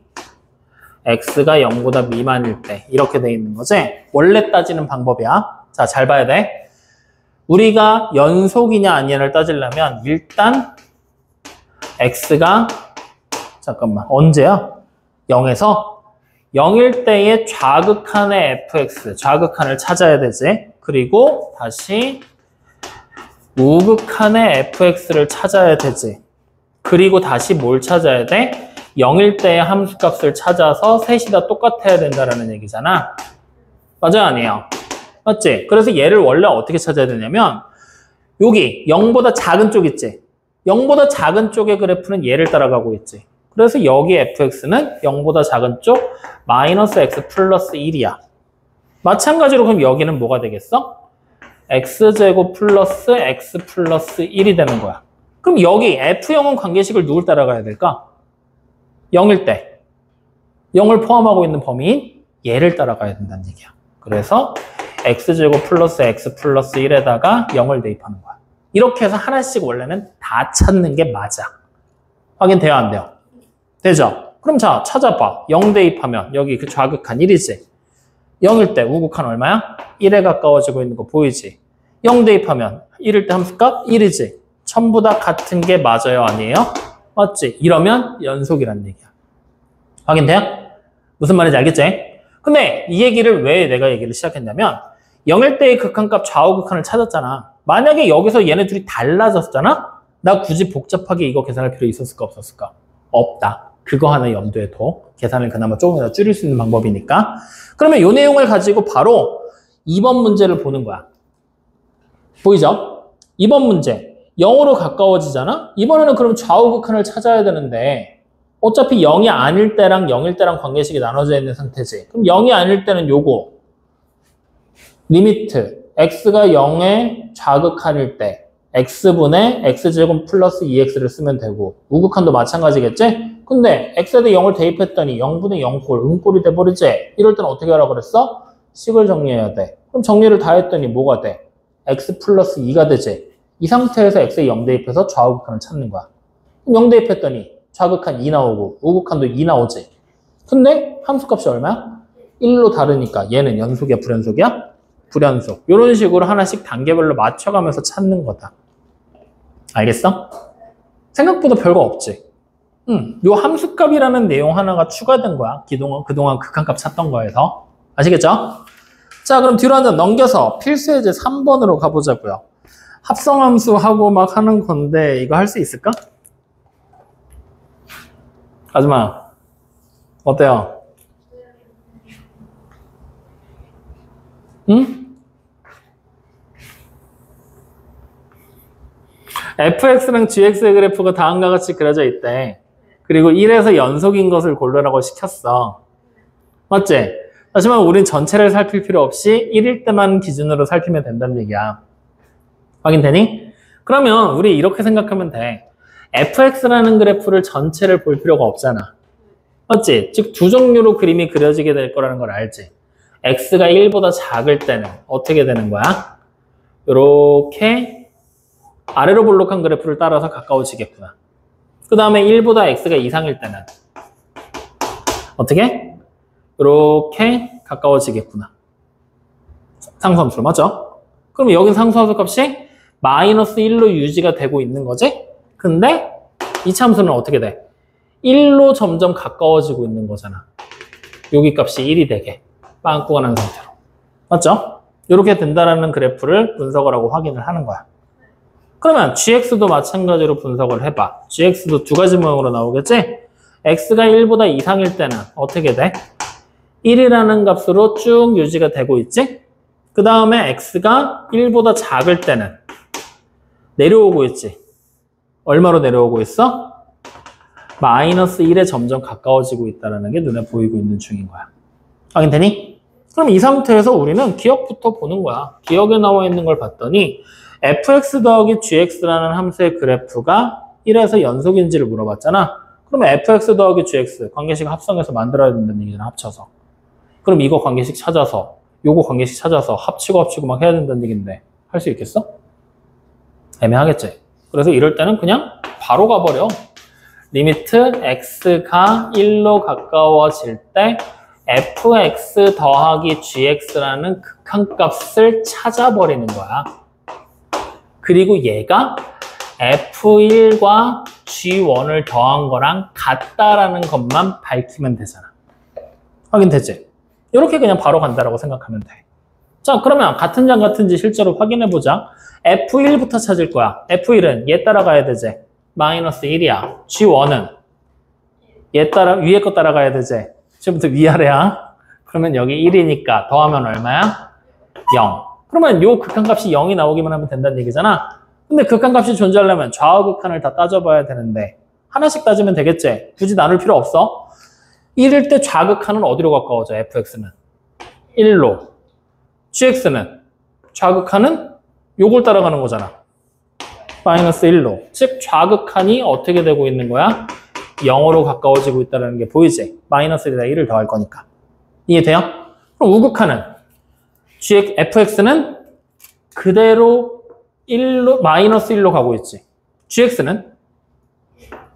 x가 0보다 미만일 때 이렇게 돼 있는 거지. 원래 따지는 방법이야. 자, 잘 봐야 돼. 우리가 연속이냐 아니냐를 따지려면 일단 x가 잠깐만 언제야? 0에서 0일 때의 좌극한의 fx, 좌극한을 찾아야 되지. 그리고 다시 우극한의 fx를 찾아야 되지. 그리고 다시 뭘 찾아야 돼? 0일 때의 함수값을 찾아서 셋이 다 똑같아야 된다는 얘기잖아. 맞아요? 아니에요? 맞지? 그래서 얘를 원래 어떻게 찾아야 되냐면 여기 0보다 작은 쪽 있지? 0보다 작은 쪽의 그래프는 얘를 따라가고 있지. 그래서 여기 fx는 0보다 작은 쪽 마이너스 x 플러스 1이야. 마찬가지로 그럼 여기는 뭐가 되겠어? x제곱 플러스 x 플러스 1이 되는 거야. 그럼 여기 f0은 관계식을 누굴 따라가야 될까? 0일 때 0을 포함하고 있는 범위인 얘를 따라가야 된다는 얘기야. 그래서 x제곱 플러스 x 플러스 1에다가 0을 대입하는 거야. 이렇게 해서 하나씩 원래는 다 찾는 게 맞아. 확인돼요? 안 돼요? 되죠? 그럼 자, 찾아봐. 0 대입하면 여기 그 좌극한 1이지. 0일 때 우극한 얼마야? 1에 가까워지고 있는 거 보이지? 0 대입하면 1일 때 함수값 1이지. 전부 다 같은 게 맞아요? 아니에요? 맞지? 이러면 연속이란 얘기야. 확인돼요? 무슨 말인지 알겠지? 근데 이 얘기를 왜 내가 얘기를 시작했냐면 0일 때의 극한값 좌우극한을 찾았잖아. 만약에 여기서 얘네 둘이 달라졌잖아? 나 굳이 복잡하게 이거 계산할 필요 있었을까 없었을까? 없다. 그거 하나 염두에 둬. 계산을 그나마 조금이라도 줄일 수 있는 방법이니까. 그러면 이 내용을 가지고 바로 2번 문제를 보는 거야. 보이죠? 2번 문제. 0으로 가까워지잖아? 이번에는 그럼 좌우극한을 찾아야 되는데 어차피 0이 아닐 때랑 0일 때랑 관계식이 나눠져 있는 상태지. 그럼 0이 아닐 때는 요거 리미트 x가 0의 좌극한일 때 x분의 x제곱 플러스 2x를 쓰면 되고 우극한도 마찬가지겠지? 근데 x에다 0을 대입했더니 0분의 0꼴 음꼴이 돼버리지? 이럴 때는 어떻게 하라고 그랬어? 식을 정리해야 돼. 그럼 정리를 다 했더니 뭐가 돼? x 플러스 2가 되지? 이 상태에서 x에 0 대입해서 좌우극한을 찾는 거야. 0 대입했더니 좌극한 2 나오고 우극한도 2 나오지? 근데 함수값이 얼마야? 1로 다르니까 얘는 연속이야 불연속이야? 불연속. 이런 식으로 하나씩 단계별로 맞춰가면서 찾는 거다. 알겠어? 생각보다 별거 없지? 요 함수값이라는 내용 하나가 추가된 거야. 그동안 극한값 찾던 거에서. 아시겠죠? 자, 그럼 뒤로 한 장 넘겨서 필수예제 3번으로 가보자고요. 합성함수하고 막 하는 건데 이거 할 수 있을까? 아줌마, 어때요? 응? fx랑 gx의 그래프가 다음과 같이 그려져 있대. 그리고 1에서 연속인 것을 고르라고 시켰어. 맞지? 하지만 우린 전체를 살필 필요 없이 1일 때만 기준으로 살피면 된다는 얘기야. 확인되니? 그러면 우리 이렇게 생각하면 돼. fx라는 그래프를 전체를 볼 필요가 없잖아. 맞지? 즉 두 종류로 그림이 그려지게 될 거라는 걸 알지? x가 1보다 작을 때는 어떻게 되는 거야? 이렇게 아래로 볼록한 그래프를 따라서 가까워지겠구나. 그 다음에 1보다 x가 이상일 때는 어떻게? 이렇게 가까워지겠구나. 상수함수로 맞죠? 그럼 여기 상수함수 값이 마이너스 1로 유지가 되고 있는 거지? 근데 이 참수는 어떻게 돼? 1로 점점 가까워지고 있는 거잖아. 여기 값이 1이 되게 빵꾸가 난 상태로. 맞죠? 이렇게 된다라는 그래프를 분석을 하고 확인을 하는 거야. 그러면 gx도 마찬가지로 분석을 해봐. gx도 두 가지 모양으로 나오겠지? x가 1보다 이상일 때는 어떻게 돼? 1이라는 값으로 쭉 유지가 되고 있지? 그 다음에 x가 1보다 작을 때는 내려오고 있지? 얼마로 내려오고 있어? 마이너스 1에 점점 가까워지고 있다는 게 눈에 보이고 있는 중인 거야. 확인되니? 그럼 이 상태에서 우리는 기억부터 보는 거야. 기억에 나와 있는 걸 봤더니 fx 더하기 gx라는 함수의 그래프가 1에서 연속인지를 물어봤잖아. 그러면 fx 더하기 gx 관계식 합성해서 만들어야 된다는 얘기잖아. 합쳐서. 그럼 이거 관계식 찾아서 요거 관계식 찾아서 합치고 막 해야 된다는 얘기인데 할 수 있겠어? 애매하겠지? 그래서 이럴 때는 그냥 바로 가버려. 리미트 x가 1로 가까워질 때 fx 더하기 gx라는 극한값을 찾아버리는 거야. 그리고 얘가 f1과 g1을 더한 거랑 같다라는 것만 밝히면 되잖아. 확인되지? 이렇게 그냥 바로 간다라고 생각하면 돼. 자, 그러면 같은 장 같은지 실제로 확인해보자. f1부터 찾을 거야. f1은 얘 따라가야 되지. 마이너스 1이야. g1은 얘 따라 위에 거 따라가야 되지. 지금부터 위아래야. 그러면 여기 1이니까 더하면 얼마야? 0. 그러면 요 극한값이 0이 나오기만 하면 된다는 얘기잖아. 근데 극한값이 존재하려면 좌우극한을 다 따져봐야 되는데 하나씩 따지면 되겠지? 굳이 나눌 필요 없어. 1일 때 좌극한은 어디로 가까워져? fx는 1로. gx는 좌극한은 요걸 따라가는 거잖아. 마이너스 1로. 즉 좌극한이 어떻게 되고 있는 거야? 0으로 가까워지고 있다는 게 보이지? 마이너스 1에다 1을 더할 거니까. 이해돼요? 그럼 우극한은 fx는 그대로 1로, 마이너스 1로 가고 있지. gx는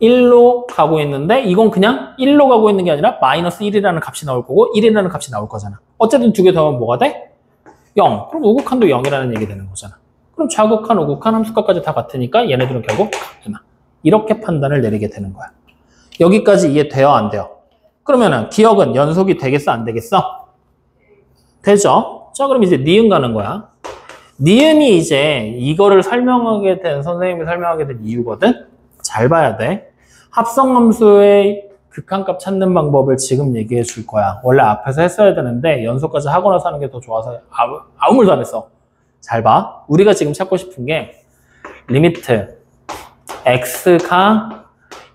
1로 가고 있는데 이건 그냥 1로 가고 있는 게 아니라 마이너스 1이라는 값이 나올 거고 1이라는 값이 나올 거잖아. 어쨌든 두 개 더하면 뭐가 돼? 0. 그럼 우극한도 0이라는 얘기 되는 거잖아. 그럼 좌극한, 우극한 함수값까지 다 같으니까 얘네들은 결국 같구나. 이렇게 판단을 내리게 되는 거야. 여기까지 이해돼요? 안 돼요? 그러면은 기억은 연속이 되겠어? 안 되겠어? 되죠? 자, 그럼 이제 니은 가는 거야. 니은이 이제 이거를 설명하게 된, 선생님이 설명하게 된 이유거든? 잘 봐야 돼. 합성함수의 극한값 찾는 방법을 지금 얘기해 줄 거야. 원래 앞에서 했어야 되는데 연속까지 하고 나서 하는 게 더 좋아서 아무 말도 안 했어. 잘 봐. 우리가 지금 찾고 싶은 게 리미트 x가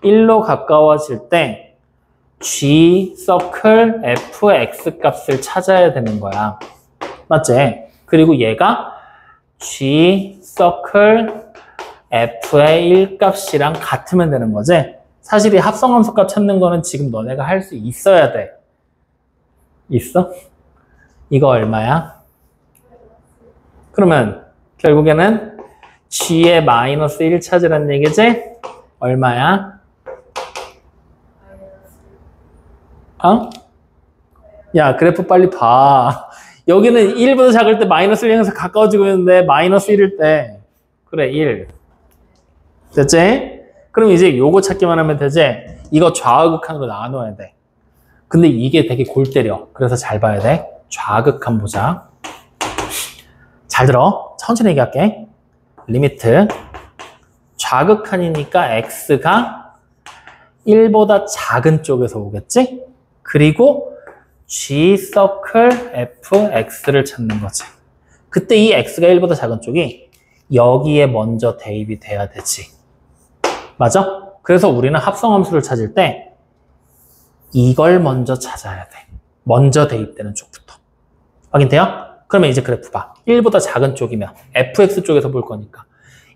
1로 가까워질 때 g 서클 fx 값을 찾아야 되는 거야. 맞지? 그리고 얘가 g 서클 f의 1 값이랑 같으면 되는 거지. 사실 이 합성함수 값 찾는 거는 지금 너네가 할 수 있어야 돼. 있어? 이거 얼마야? 그러면 결국에는 g의 마이너스 1 찾으라는 얘기지? 얼마야? 어? 야, 그래프 빨리 봐. 여기는 1보다 작을 때 마이너스 1을 향해서 가까워지고 있는데 마이너스 1일 때 그래 1 됐지? 그럼 이제 요거 찾기만 하면 되지? 이거 좌극한으로 나눠야 돼. 근데 이게 되게 골 때려. 그래서 잘 봐야 돼. 좌극한 보자. 잘 들어. 천천히 얘기할게. 리미트 좌극한이니까 x가 1보다 작은 쪽에서 오겠지? 그리고 g 서클 fx를 찾는 거지. 그때 이 x가 1보다 작은 쪽이 여기에 먼저 대입이 돼야 되지. 맞아? 그래서 우리는 합성함수를 찾을 때 이걸 먼저 찾아야 돼. 먼저 대입되는 쪽부터. 확인돼요? 그러면 이제 그래프 봐. 1보다 작은 쪽이면 fx 쪽에서 볼 거니까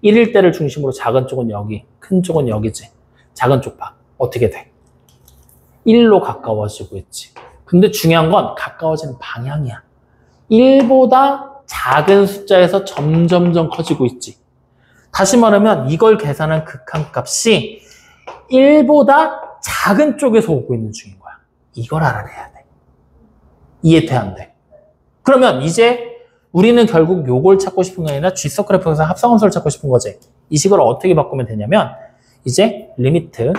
1일 때를 중심으로 작은 쪽은 여기, 큰 쪽은 여기지. 작은 쪽 봐. 어떻게 돼? 1로 가까워지고 있지. 근데 중요한 건 가까워지는 방향이야. 1보다 작은 숫자에서 점점점 커지고 있지. 다시 말하면 이걸 계산한 극한값이 1보다 작은 쪽에서 오고 있는 중인 거야. 이걸 알아내야 돼. 이해돼? 안 돼? 그러면 이제 우리는 결국 요걸 찾고 싶은 게 아니라 G서클 F에서 합성함수를 찾고 싶은 거지. 이 식을 어떻게 바꾸면 되냐면 이제 리미트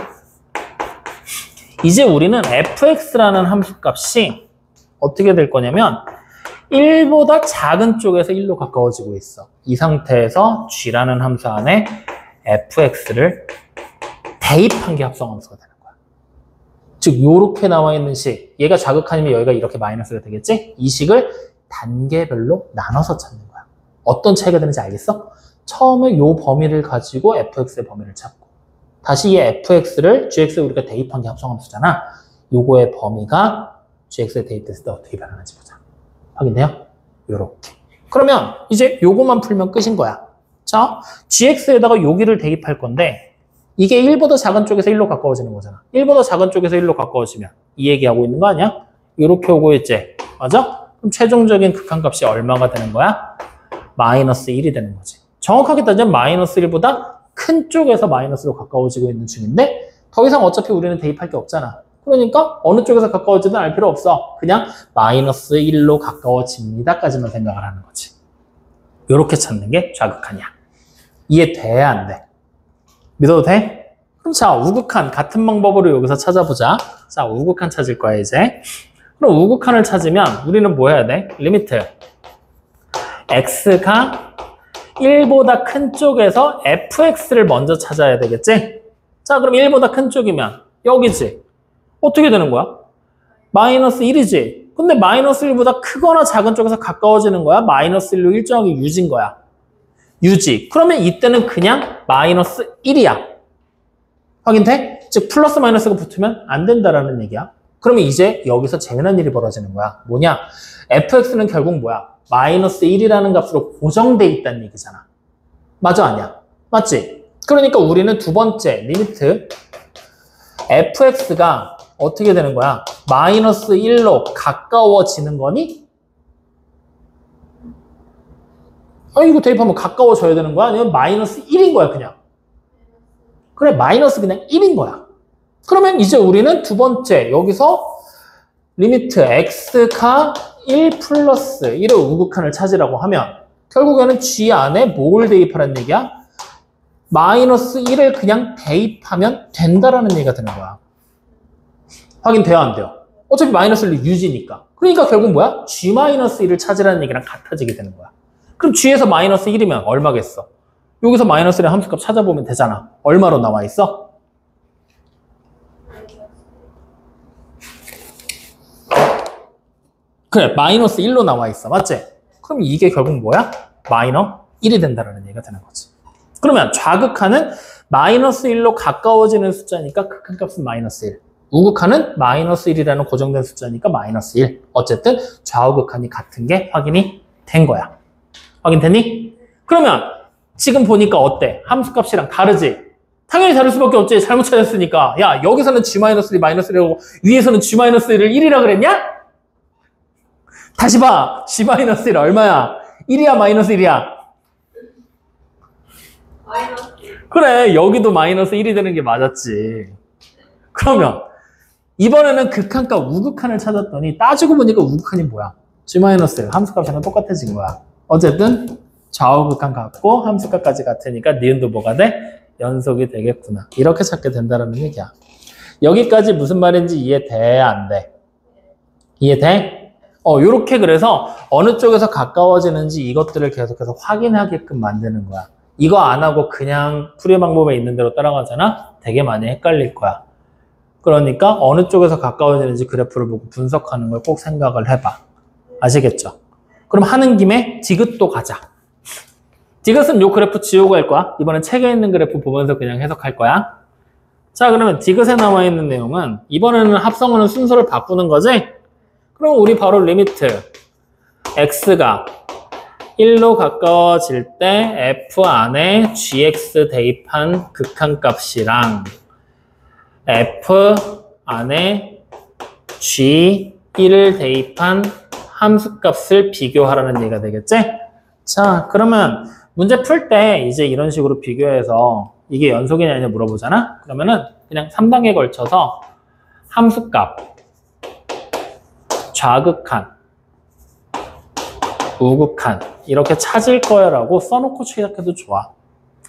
이제 우리는 fx라는 함수값이 어떻게 될 거냐면 1보다 작은 쪽에서 1로 가까워지고 있어. 이 상태에서 g라는 함수 안에 fx를 대입한 게 합성함수가 되는 거야. 즉 요렇게 나와 있는 식, 얘가 좌극한이면 여기가 이렇게 마이너스가 되겠지? 이 식을 단계별로 나눠서 찾는 거야. 어떤 차이가 되는지 알겠어? 처음에 요 범위를 가지고 fx의 범위를 찾고 다시 이 fx를 gx에 우리가 대입한 게 합성함수잖아. 요거의 범위가 gx에 대입됐을 때 어떻게 변하는지 보자. 확인돼요? 요렇게. 그러면 이제 요거만 풀면 끝인 거야. 자, gx에다가 여기를 대입할 건데 이게 1보다 작은 쪽에서 1로 가까워지는 거잖아. 1보다 작은 쪽에서 1로 가까워지면 이 얘기하고 있는 거 아니야? 요렇게 오고 있지? 맞아? 그럼 최종적인 극한값이 얼마가 되는 거야? 마이너스 1이 되는 거지. 정확하게 따지면 마이너스 1보다 큰 쪽에서 마이너스로 가까워지고 있는 중인데 더 이상 어차피 우리는 대입할 게 없잖아. 그러니까 어느 쪽에서 가까워지든 알 필요 없어. 그냥 마이너스 1로 가까워집니다까지만 생각을 하는 거지. 이렇게 찾는 게 좌극한이야. 이해돼야 안 돼? 믿어도 돼? 그럼 자, 우극한 같은 방법으로 여기서 찾아보자. 자, 우극한 찾을 거야 이제. 그럼 우극한을 찾으면 우리는 뭐 해야 돼? 리미트 x가 1보다 큰 쪽에서 fx를 먼저 찾아야 되겠지? 자, 그럼 1보다 큰 쪽이면 여기지. 어떻게 되는 거야? 마이너스 1이지. 근데 마이너스 1보다 크거나 작은 쪽에서 가까워지는 거야? 마이너스 1로 일정하게 유지인 거야. 유지. 그러면 이때는 그냥 마이너스 1이야. 확인돼? 즉 플러스 마이너스가 붙으면 안 된다라는 얘기야. 그러면 이제 여기서 재미난 일이 벌어지는 거야. 뭐냐? fx는 결국 뭐야? 마이너스 1이라는 값으로 고정돼 있다는 얘기잖아. 맞아, 아니야? 맞지? 그러니까 우리는 두 번째 리미트 fx가 어떻게 되는 거야? 마이너스 1로 가까워지는 거니? 이거 대입하면 가까워져야 되는 거야? 아니면 마이너스 1인 거야, 그냥? 그래, 마이너스 그냥 1인 거야. 그러면 이제 우리는 두 번째, 여기서 리미트 x가 1 플러스 1의 우극한을 찾으라고 하면 결국에는 g 안에 뭘 대입하라는 얘기야? 마이너스 1을 그냥 대입하면 된다라는 얘기가 되는 거야. 확인돼요, 안 돼요? 어차피 마이너스 1이 유지니까. 그러니까 결국 뭐야? g-1을 찾으라는 얘기랑 같아지게 되는 거야. 그럼 g에서 마이너스 1이면 얼마겠어? 여기서 마이너스 1의 함수값 찾아보면 되잖아. 얼마로 나와 있어? 그래, 마이너스 1로 나와 있어. 맞지? 그럼 이게 결국 뭐야? 마이너 1이 된다는 얘기가 되는 거지. 그러면 좌극한은 마이너스 1로 가까워지는 숫자니까 극한값은 마이너스 1. 우극한은 마이너스 1이라는 고정된 숫자니까 마이너스 1. 어쨌든 좌우극한이 같은 게 확인이 된 거야. 확인됐니? 그러면 지금 보니까 어때? 함수값이랑 다르지? 당연히 다를 수밖에 없지. 잘못 찾았으니까. 야, 여기서는 g-1이 마이너스 1이라고 위에서는 g-1을 1이라 그랬냐? 다시 봐. g-1 얼마야? 1이야, 마이너스 1이야?
마이너스 1.
그래, 여기도 마이너스 1이 되는 게 맞았지. 그러면 이번에는 극한과 우극한을 찾았더니 따지고 보니까 우극한이 뭐야? g-1 함수값이랑 똑같아진 거야. 어쨌든 좌우극한 같고 함수값까지 같으니까 니은도 뭐가 돼? 연속이 되겠구나. 이렇게 찾게 된다는 얘기야. 여기까지 무슨 말인지 이해돼? 안 돼? 이해돼? 요렇게 그래서 어느 쪽에서 가까워지는지 이것들을 계속해서 확인하게끔 만드는 거야. 이거 안 하고 그냥 풀이 방법에 있는 대로 따라가잖아? 되게 많이 헷갈릴 거야. 그러니까 어느 쪽에서 가까워지는지 그래프를 보고 분석하는 걸 꼭 생각을 해봐. 아시겠죠? 그럼 하는 김에 디귿도 가자. 디귿은 요 그래프 지우고 할 거야. 이번엔 책에 있는 그래프 보면서 그냥 해석할 거야. 자, 그러면 디귿에 나와 있는 내용은 이번에는 합성하는 순서를 바꾸는 거지? 그럼 우리 바로 리미트 x가 1로 가까워질 때 f 안에 gx 대입한 극한값이랑 f 안에 g1을 대입한 함수값을 비교하라는 얘기가 되겠지? 자, 그러면 문제 풀 때 이제 이런 식으로 비교해서 이게 연속이냐 아니냐 물어보잖아? 그러면은 그냥 3단계에 걸쳐서 함수값, 좌극한, 우극한 이렇게 찾을 거야라고 써놓고 시작해도 좋아.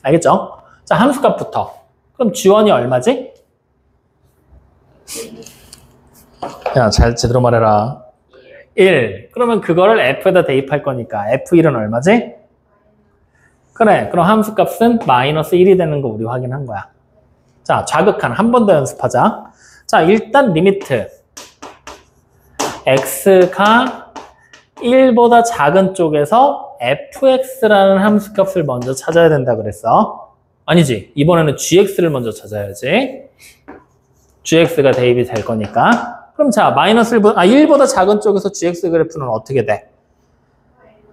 알겠죠? 자, 함수값부터. 그럼 g1이 얼마지? 야, 잘 제대로 말해라. 1. 그러면 그거를 f에다 대입할 거니까 f1은 얼마지? 그래, 그럼 함수값은 마이너스 1이 되는 거 우리 확인한 거야. 자, 좌극한 한 번 더 연습하자. 자, 일단 리미트 x가 1보다 작은 쪽에서 fx라는 함수값을 먼저 찾아야 된다 그랬어. 아니지, 이번에는 gx를 먼저 찾아야지. gx가 대입이 될 거니까. 그럼 자, 마이너스 1보다 작은 쪽에서 gx 그래프는 어떻게 돼?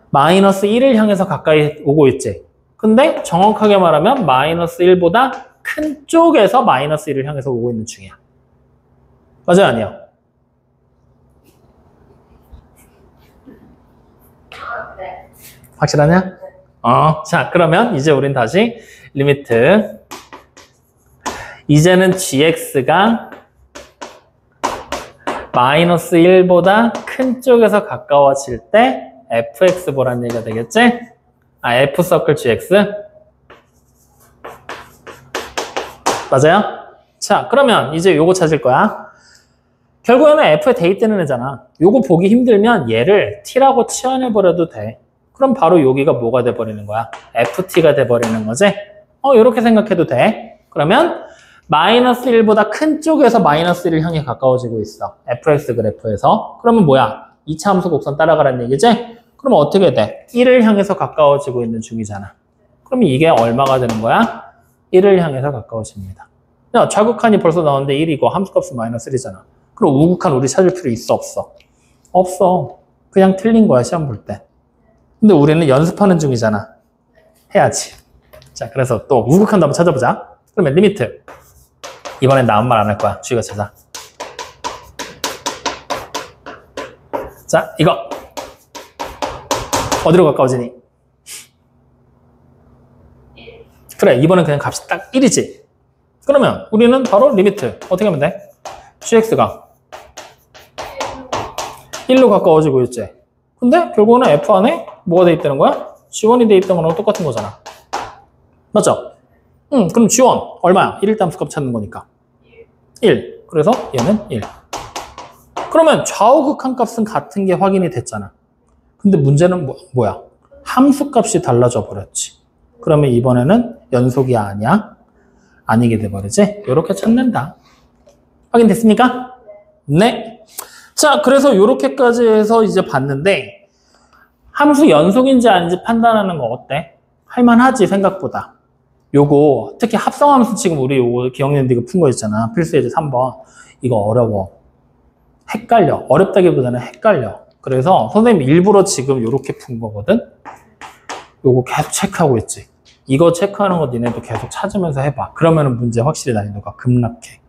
마이너스 1을 향해서 가까이 오고 있지. 근데 정확하게 말하면 마이너스 1보다 큰 쪽에서 마이너스 1을 향해서 오고 있는 중이야. 맞아요, 아니요?
네.
확실하냐? 자, 그러면 이제 우린 다시 리미트 이제는 gx가 마이너스 1보다 큰 쪽에서 가까워질 때 fx 보라는 얘기가 되겠지? f 서클 gx 맞아요? 자, 그러면 이제 요거 찾을 거야. 결국에는 f에 대입되는 애잖아. 요거 보기 힘들면 얘를 t라고 치환해버려도 돼. 그럼 바로 여기가 뭐가 돼버리는 거야? ft가 돼버리는 거지? 요렇게 생각해도 돼. 그러면 마이너스 1보다 큰 쪽에서 마이너스 1을 향해 가까워지고 있어. fx 그래프에서. 그러면 뭐야? 2차 함수 곡선 따라가라는 얘기지? 그러면 어떻게 돼? 1을 향해서 가까워지고 있는 중이잖아. 그러면 이게 얼마가 되는 거야? 1을 향해서 가까워집니다. 야, 좌극한이 벌써 나왔는데 1이고 함수값은 마이너스 1이잖아. 그럼 우극한 우리 찾을 필요 있어, 없어? 없어. 그냥 틀린 거야, 시험 볼 때. 근데 우리는 연습하는 중이잖아. 해야지. 자, 그래서 또 우극한도 한번 찾아보자. 그러면 리미트. 이번엔 나 아무 말 안 할 거야. 주희가 찾아. 자, 이거. 어디로 가까워지니? 그래, 이번엔 그냥 값이 딱 1이지. 그러면 우리는 바로 리미트. 어떻게 하면 돼? cx가 1로 가까워지고 있지. 근데 결국은 f 안에 뭐가 돼 있다는 거야? g1이 돼 있던 거랑 똑같은 거잖아. 맞죠? 그럼 g1 얼마야? 1일 때 함수값 찾는 거니까. 1. 그래서 얘는 1. 그러면 좌우극한 값은 같은 게 확인이 됐잖아. 근데 문제는 뭐야? 함수값이 달라져 버렸지. 그러면 이번에는 연속이 아니야? 아니게 돼버리지? 이렇게 찾는다. 확인됐습니까? 네. 자, 그래서 이렇게까지 해서 이제 봤는데 함수 연속인지 아닌지 판단하는 거 어때? 할만하지, 생각보다. 요거 특히 합성함수 지금 우리 요거 기억력인데 이거 푼 거 있잖아. 필수 예제 3번. 이거 어려워. 헷갈려. 어렵다기보다는 헷갈려. 그래서 선생님 일부러 지금 요렇게 푼 거거든. 요거 계속 체크하고 있지. 이거 체크하는 거 니네도 계속 찾으면서 해봐. 그러면은 문제 확실히 난이도가 급락해.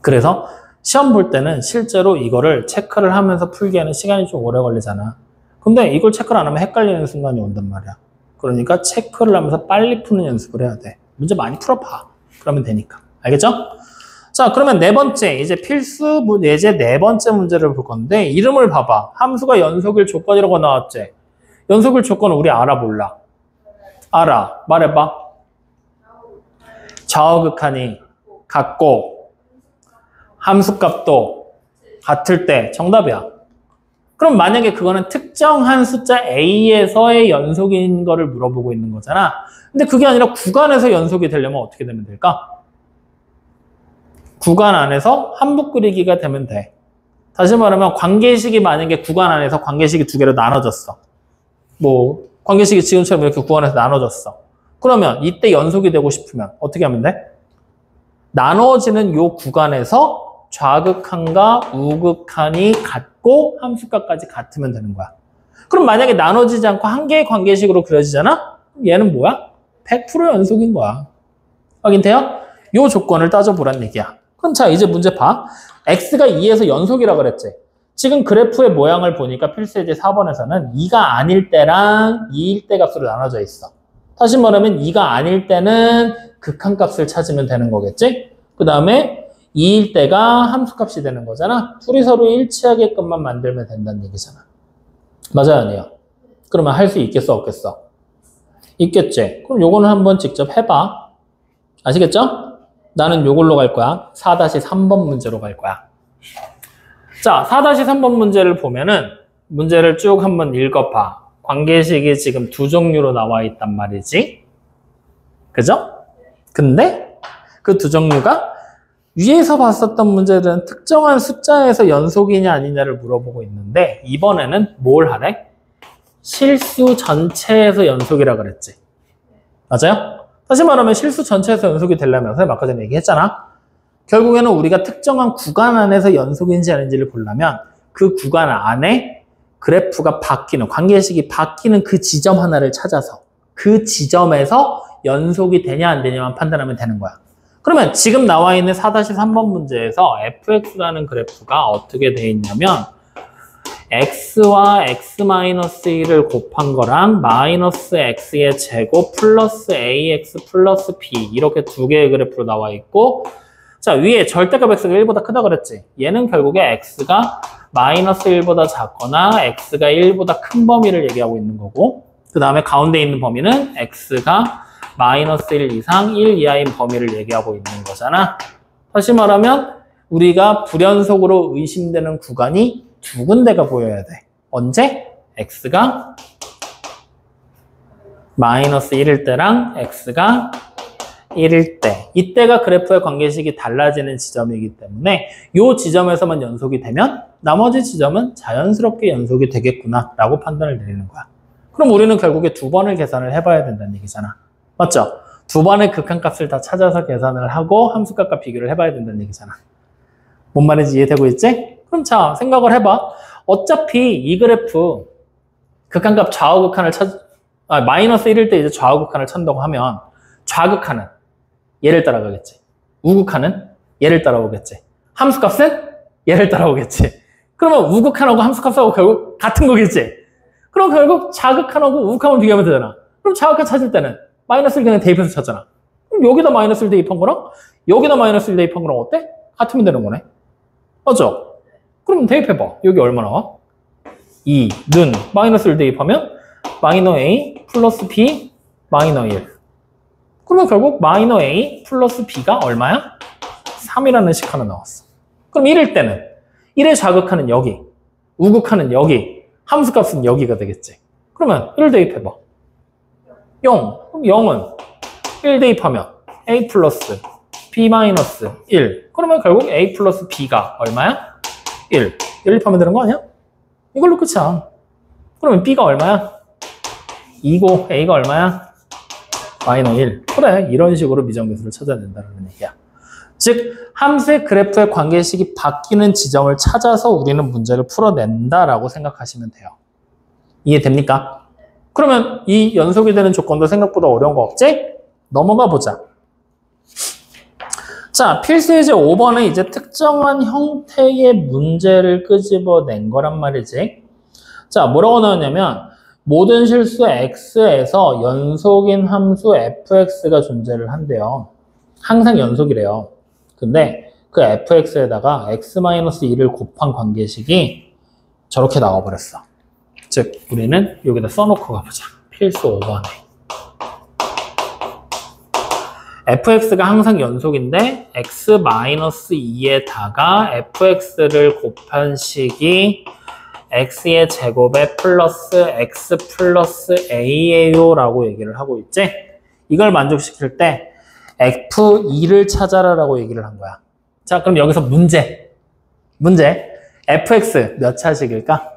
그래서 시험 볼 때는 실제로 이거를 체크를 하면서 풀기에는 시간이 좀 오래 걸리잖아. 근데 이걸 체크를 안 하면 헷갈리는 순간이 온단 말이야. 그러니까 체크를 하면서 빨리 푸는 연습을 해야 돼. 문제 많이 풀어봐. 그러면 되니까. 알겠죠? 자, 그러면 네 번째, 이제 필수 예제 네 번째 문제를 볼 건데, 이름을 봐봐. 함수가 연속일 조건이라고 나왔지? 연속일 조건은 우리 알아, 몰라? 알아. 말해봐. 좌우극한이 같고, 함수값도 같을 때 정답이야. 그럼 만약에 그거는 특정한 숫자 A에서의 연속인 거를 물어보고 있는 거잖아. 근데 그게 아니라 구간에서 연속이 되려면 어떻게 되면 될까? 구간 안에서 함부 그리기가 되면 돼. 다시 말하면 관계식이 만약에 구간 안에서 관계식이 두 개로 나눠졌어. 뭐 관계식이 지금처럼 이렇게 구간에서 나눠졌어. 그러면 이때 연속이 되고 싶으면 어떻게 하면 돼? 나눠지는 요 구간에서 좌극한과 우극한이 같고 함수값까지 같으면 되는 거야. 그럼 만약에 나눠지지 않고 한 개의 관계식으로 그려지잖아? 얘는 뭐야? 100% 연속인 거야. 확인돼요? 요 조건을 따져보란 얘기야. 그럼 자, 이제 문제 봐. x가 2에서 연속이라 그랬지? 지금 그래프의 모양을 보니까 필수예제 4번에서는 2가 아닐 때랑 2일 때 값으로 나눠져 있어. 다시 말하면 2가 아닐 때는 극한값을 찾으면 되는 거겠지? 그 다음에 2일 때가 함수값이 되는 거잖아. 둘이 서로 일치하게끔만 만들면 된다는 얘기잖아. 맞아요, 아니에요? 그러면 할 수 있겠어, 없겠어? 있겠지? 그럼 요거는 한번 직접 해봐. 아시겠죠? 나는 요걸로 갈 거야. 4-3번 문제로 갈 거야. 자, 4-3번 문제를 보면은 문제를 쭉 한번 읽어봐. 관계식이 지금 두 종류로 나와 있단 말이지. 그죠? 근데 그 두 종류가 위에서 봤었던 문제들은 특정한 숫자에서 연속이냐 아니냐를 물어보고 있는데 이번에는 뭘 하래? 실수 전체에서 연속이라 그랬지. 맞아요? 다시 말하면 실수 전체에서 연속이 되려면 선생님 아까 전에 얘기했잖아. 결국에는 우리가 특정한 구간 안에서 연속인지 아닌지를 보려면 그 구간 안에 그래프가 바뀌는, 관계식이 바뀌는 그 지점 하나를 찾아서 그 지점에서 연속이 되냐 안 되냐만 판단하면 되는 거야. 그러면 지금 나와 있는 4-3번 문제에서 fx라는 그래프가 어떻게 돼 있냐면 x와 x-1을 곱한 거랑 마이너스 x의 제곱 플러스 ax 플러스 b 이렇게 두 개의 그래프로 나와 있고, 자, 위에 절대값 x가 1보다 크다 그랬지. 얘는 결국에 x가 마이너스 1보다 작거나 x가 1보다 큰 범위를 얘기하고 있는 거고, 그 다음에 가운데 있는 범위는 x가 마이너스 1 이상 1 이하인 범위를 얘기하고 있는 거잖아. 다시 말하면 우리가 불연속으로 의심되는 구간이 두 군데가 보여야 돼. 언제? x가 마이너스 1일 때랑 x가 1일 때. 이때가 그래프의 관계식이 달라지는 지점이기 때문에 이 지점에서만 연속이 되면 나머지 지점은 자연스럽게 연속이 되겠구나 라고 판단을 내리는 거야. 그럼 우리는 결국에 두 번을 계산을 해봐야 된다는 얘기잖아. 맞죠? 두 번의 극한값을 다 찾아서 계산을 하고 함수값과 비교를 해봐야 된다는 얘기잖아. 뭔 말인지 이해되고 있지? 그럼 자, 생각을 해봐. 어차피 이 그래프 극한값 좌우극한을 마이너스 1일 때 이제 좌우극한을 찾는다고 하면 좌극한은 얘를 따라가겠지. 우극한은 얘를 따라오겠지. 함수값은 얘를 따라오겠지. 그러면 우극한하고 함수값하고 결국 같은 거겠지. 그럼 결국 좌극한하고 우극한을 비교하면 되잖아. 그럼 좌극한 찾을 때는 마이너스 1 그냥 대입해서 찾잖아. 그럼 여기다 마이너스 1 대입한 거랑 여기다 마이너스 1 대입한 거랑 어때? 같으면 되는 거네. 맞죠? 그럼 대입해봐. 여기 얼마 나와? 2, 는 마이너스 1 대입하면 마이너 A 플러스 B 마이너 1. 그러면 결국 마이너 A 플러스 B가 얼마야? 3이라는 식 하나 나왔어. 그럼 1일 때는 1의 좌극하는 여기, 우극하는 여기, 함수값은 여기가 되겠지. 그러면 1 대입해봐. 0. 그럼 0은 1 대입하면 A 플러스 B 마이너스 1. 그러면 결국 A 플러스 B가 얼마야? 1. 대입하면 되는 거 아니야? 이걸로 끝이야. 그러면 B가 얼마야? 2고 A가 얼마야? 마이너 1. 그래, 이런 식으로 미정계수를 찾아야 된다는 얘기야. 즉, 함수의 그래프의 관계식이 바뀌는 지점을 찾아서 우리는 문제를 풀어낸다라고 생각하시면 돼요. 이해됩니까? 그러면 이 연속이 되는 조건도 생각보다 어려운 거 없지? 넘어가 보자. 자, 필수예제 5번은 이제 특정한 형태의 문제를 끄집어낸 거란 말이지. 자, 뭐라고 나왔냐면 모든 실수 x에서 연속인 함수 fx가 존재를 한대요. 항상 연속이래요. 근데 그 fx에다가 x-1을 곱한 관계식이 저렇게 나와버렸어. 즉, 우리는 여기다 써놓고 가보자. 필수 5번에. fx가 항상 연속인데 x-2에다가 fx를 곱한 식이 x의 제곱에 플러스 x 플러스 a예요 라고 얘기를 하고 있지. 이걸 만족시킬 때 f2를 찾아라 라고 얘기를 한 거야. 자, 그럼 여기서 문제 fx 몇 차식일까?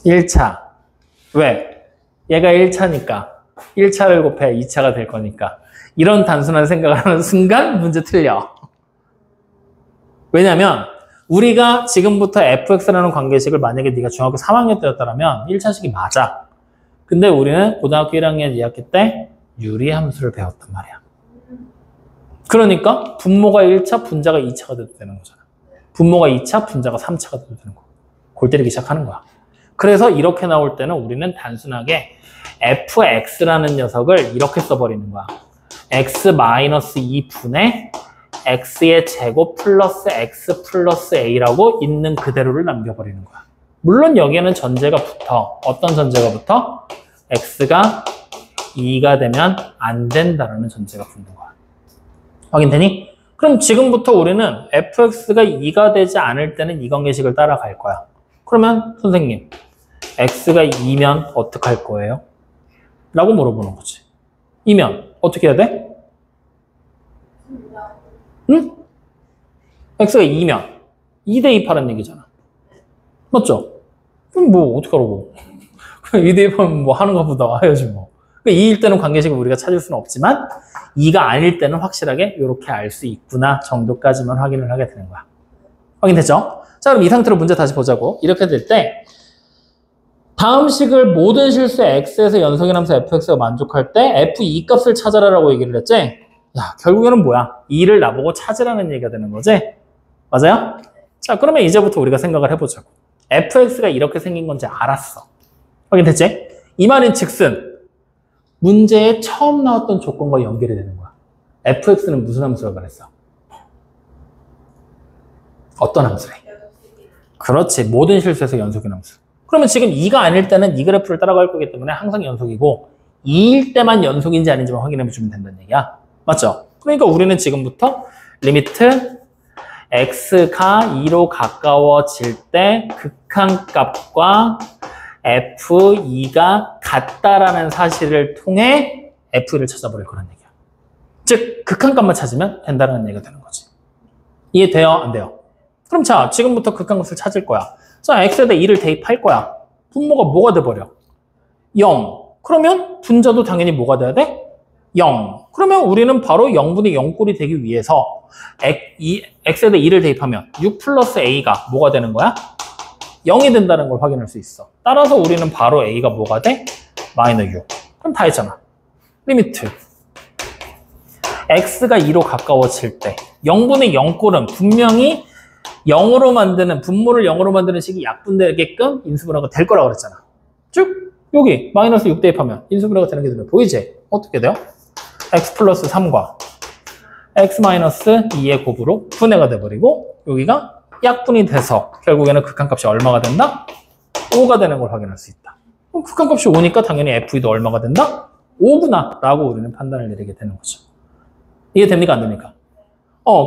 1차. 왜? 얘가 1차니까 1차를 곱해야 2차가 될 거니까. 이런 단순한 생각을 하는 순간 문제 틀려. 왜냐면 우리가 지금부터 fx라는 관계식을 만약에 네가 중학교 3학년 때였다면 1차식이 맞아. 근데 우리는 고등학교 1학년 2학기 때 유리함수를 배웠단 말이야. 그러니까 분모가 1차, 분자가 2차가 돼도 되는 거잖아. 분모가 2차, 분자가 3차가 돼도 되는 거야. 골 때리기 시작하는 거야. 그래서 이렇게 나올 때는 우리는 단순하게 fx라는 녀석을 이렇게 써버리는 거야. x-2분의 x의 제곱 플러스 x 플러스 a라고 있는 그대로를 남겨버리는 거야. 물론 여기에는 전제가 붙어. 어떤 전제가 붙어? x가 2가 되면 안 된다라는 전제가 붙는 거야. 확인되니? 그럼 지금부터 우리는 fx가 2가 되지 않을 때는 이 관계식을 따라갈 거야. 그러면 선생님, x가 2면 어떡할 거예요? 라고 물어보는 거지. 2면 어떻게 해야 돼? 응? x가 2면 2 대입하라는 얘기잖아. 맞죠? 그럼 뭐 어떡하라고. 2 대입하면 뭐 하는 것보다 해야지 뭐. 2일 때는 관계식을 우리가 찾을 수는 없지만 2가 아닐 때는 확실하게 이렇게 알 수 있구나 정도까지만 확인을 하게 되는 거야. 확인됐죠? 자, 그럼 이 상태로 문제 다시 보자고. 이렇게 될 때 다음 식을 모든 실수 x에서 연속인 함수 fx가 만족할 때 f2 값을 찾아라라고 얘기를 했지? 야, 결국에는 뭐야? 2를 나보고 찾으라는 얘기가 되는 거지? 맞아요? 자, 그러면 이제부터 우리가 생각을 해보자고. fx가 이렇게 생긴 건지 알았어. 확인됐지? 이 말인 즉슨 문제에 처음 나왔던 조건과 연결이 되는 거야. fx는 무슨 함수라고 그랬어? 어떤 함수래? 그렇지. 모든 실수에서 연속인 함수. 그러면 지금 2가 아닐 때는 이 그래프를 따라갈 거기 때문에 항상 연속이고 2일 때만 연속인지 아닌지만 확인해 주면 된다는 얘기야. 맞죠? 그러니까 우리는 지금부터 리미트 x가 2로 가까워질 때 극한값과 f2가 같다라는 사실을 통해 F1을 찾아버릴 거란 얘기야. 즉 극한값만 찾으면 된다는 얘기가 되는 거지. 이해돼요? 안 돼요? 그럼 자, 지금부터 극한값을 찾을 거야. 자, x에다 2를 대입할 거야. 분모가 뭐가 돼버려? 0. 그러면 분자도 당연히 뭐가 돼야 돼? 0. 그러면 우리는 바로 0분의 0꼴이 되기 위해서 x에다 2를 대입하면 6 플러스 a가 뭐가 되는 거야? 0이 된다는 걸 확인할 수 있어. 따라서 우리는 바로 a가 뭐가 돼? 마이너스 6. 그럼 다 했잖아. 리미트. x가 2로 가까워질 때 0분의 0꼴은 분명히 0으로 만드는, 분모를 0으로 만드는 식이 약분되게끔 인수분해가 될 거라고 그랬잖아. 즉 여기 마이너스 6 대입하면 인수분해가 되는 게 눈에 보이지? 어떻게 돼요? x 플러스 3과 x 마이너스 2의 곱으로 분해가 돼버리고 여기가 약분이 돼서 결국에는 극한값이 얼마가 된다? 5가 되는 걸 확인할 수 있다. 그럼 극한값이 5니까 당연히 f2도 얼마가 된다? 5구나 라고 우리는 판단을 내리게 되는 거죠. 이해됩니까? 안 됩니까?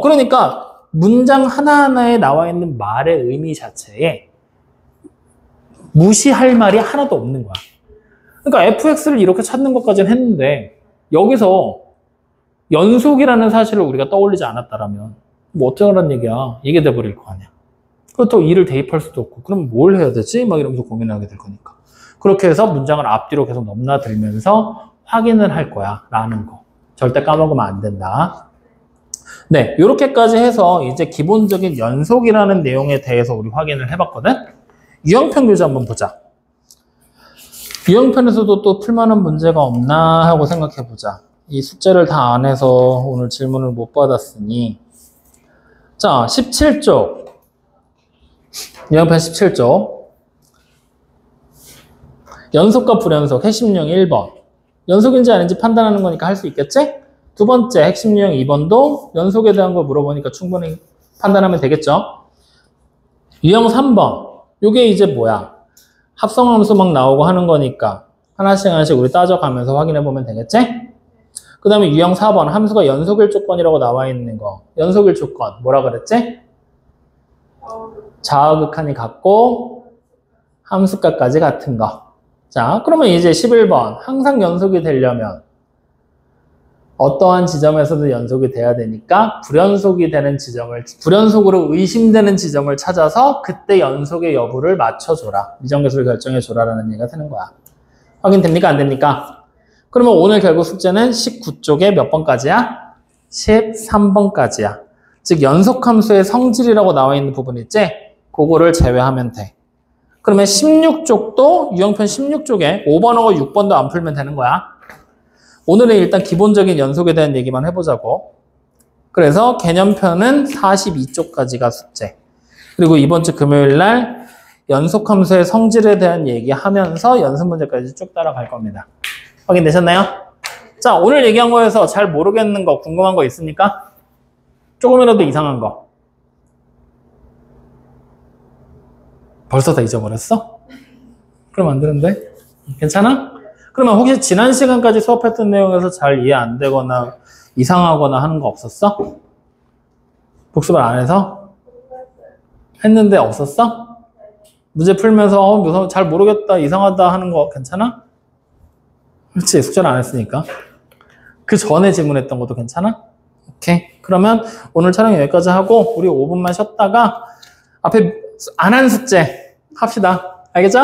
그러니까 문장 하나하나에 나와 있는 말의 의미 자체에 무시할 말이 하나도 없는 거야. 그러니까 fx를 이렇게 찾는 것까지는 했는데 여기서 연속이라는 사실을 우리가 떠올리지 않았다라면 뭐 어쩌라는 얘기야. 이게 돼버릴 거 아니야. 그렇다고 2를 대입할 수도 없고 그럼 뭘 해야 되지? 막 이러면서 고민하게 될 거니까. 그렇게 해서 문장을 앞뒤로 계속 넘나들면서 확인을 할 거야 라는 거. 절대 까먹으면 안 된다. 네, 이렇게까지 해서 이제 기본적인 연속이라는 내용에 대해서 우리 확인을 해봤거든. 유형편 교재 한번 보자. 유형편에서도 또 풀만한 문제가 없나 하고 생각해보자. 이 숙제를 다 안 해서 오늘 질문을 못 받았으니 자, 17쪽 유형편 17쪽 연속과 불연속 핵심 유형 1번 연속인지 아닌지 판단하는 거니까 할 수 있겠지? 두 번째 핵심 유형 2번도 연속에 대한 걸 물어보니까 충분히 판단하면 되겠죠? 유형 3번 요게 이제 뭐야? 합성함수 막 나오고 하는 거니까 하나씩 하나씩 우리 따져가면서 확인해 보면 되겠지? 그 다음에 유형 4번 함수가 연속일 조건이라고 나와 있는 거 연속일 조건 뭐라 그랬지? 좌우극한이 같고 함수값까지 같은 거. 자, 그러면 이제 11번 항상 연속이 되려면 어떠한 지점에서도 연속이 돼야 되니까 불연속이 되는 지점을, 불연속으로 의심되는 지점을 찾아서 그때 연속의 여부를 맞춰줘라. 미정계수를 결정해줘라라는 얘기가 되는 거야. 확인됩니까? 안 됩니까? 그러면 오늘 결국 숙제는 19쪽에 몇 번까지야? 13번까지야. 즉 연속함수의 성질이라고 나와 있는 부분 있지? 그거를 제외하면 돼. 그러면 16쪽도 유형편 16쪽에 5번하고 6번도 안 풀면 되는 거야. 오늘은 일단 기본적인 연속에 대한 얘기만 해보자고. 그래서 개념편은 42쪽까지가 숙제. 그리고 이번 주 금요일 날 연속함수의 성질에 대한 얘기하면서 연습 문제까지 쭉 따라갈 겁니다. 확인되셨나요? 자, 오늘 얘기한 거에서 잘 모르겠는 거, 궁금한 거 있습니까? 조금이라도 이상한 거. 벌써 다 잊어버렸어? 그럼 안 되는데? 괜찮아? 그러면 혹시 지난 시간까지 수업했던 내용에서 잘 이해 안 되거나 이상하거나 하는 거 없었어? 복습을 안 해서? 했는데 없었어? 문제 풀면서 잘 모르겠다, 이상하다 하는 거 괜찮아? 그렇지, 숙제를 안 했으니까. 그 전에 질문했던 것도 괜찮아? 오케이. 그러면 오늘 촬영 여기까지 하고 우리 5분만 쉬었다가 앞에 안 한 숙제 합시다. 알겠죠?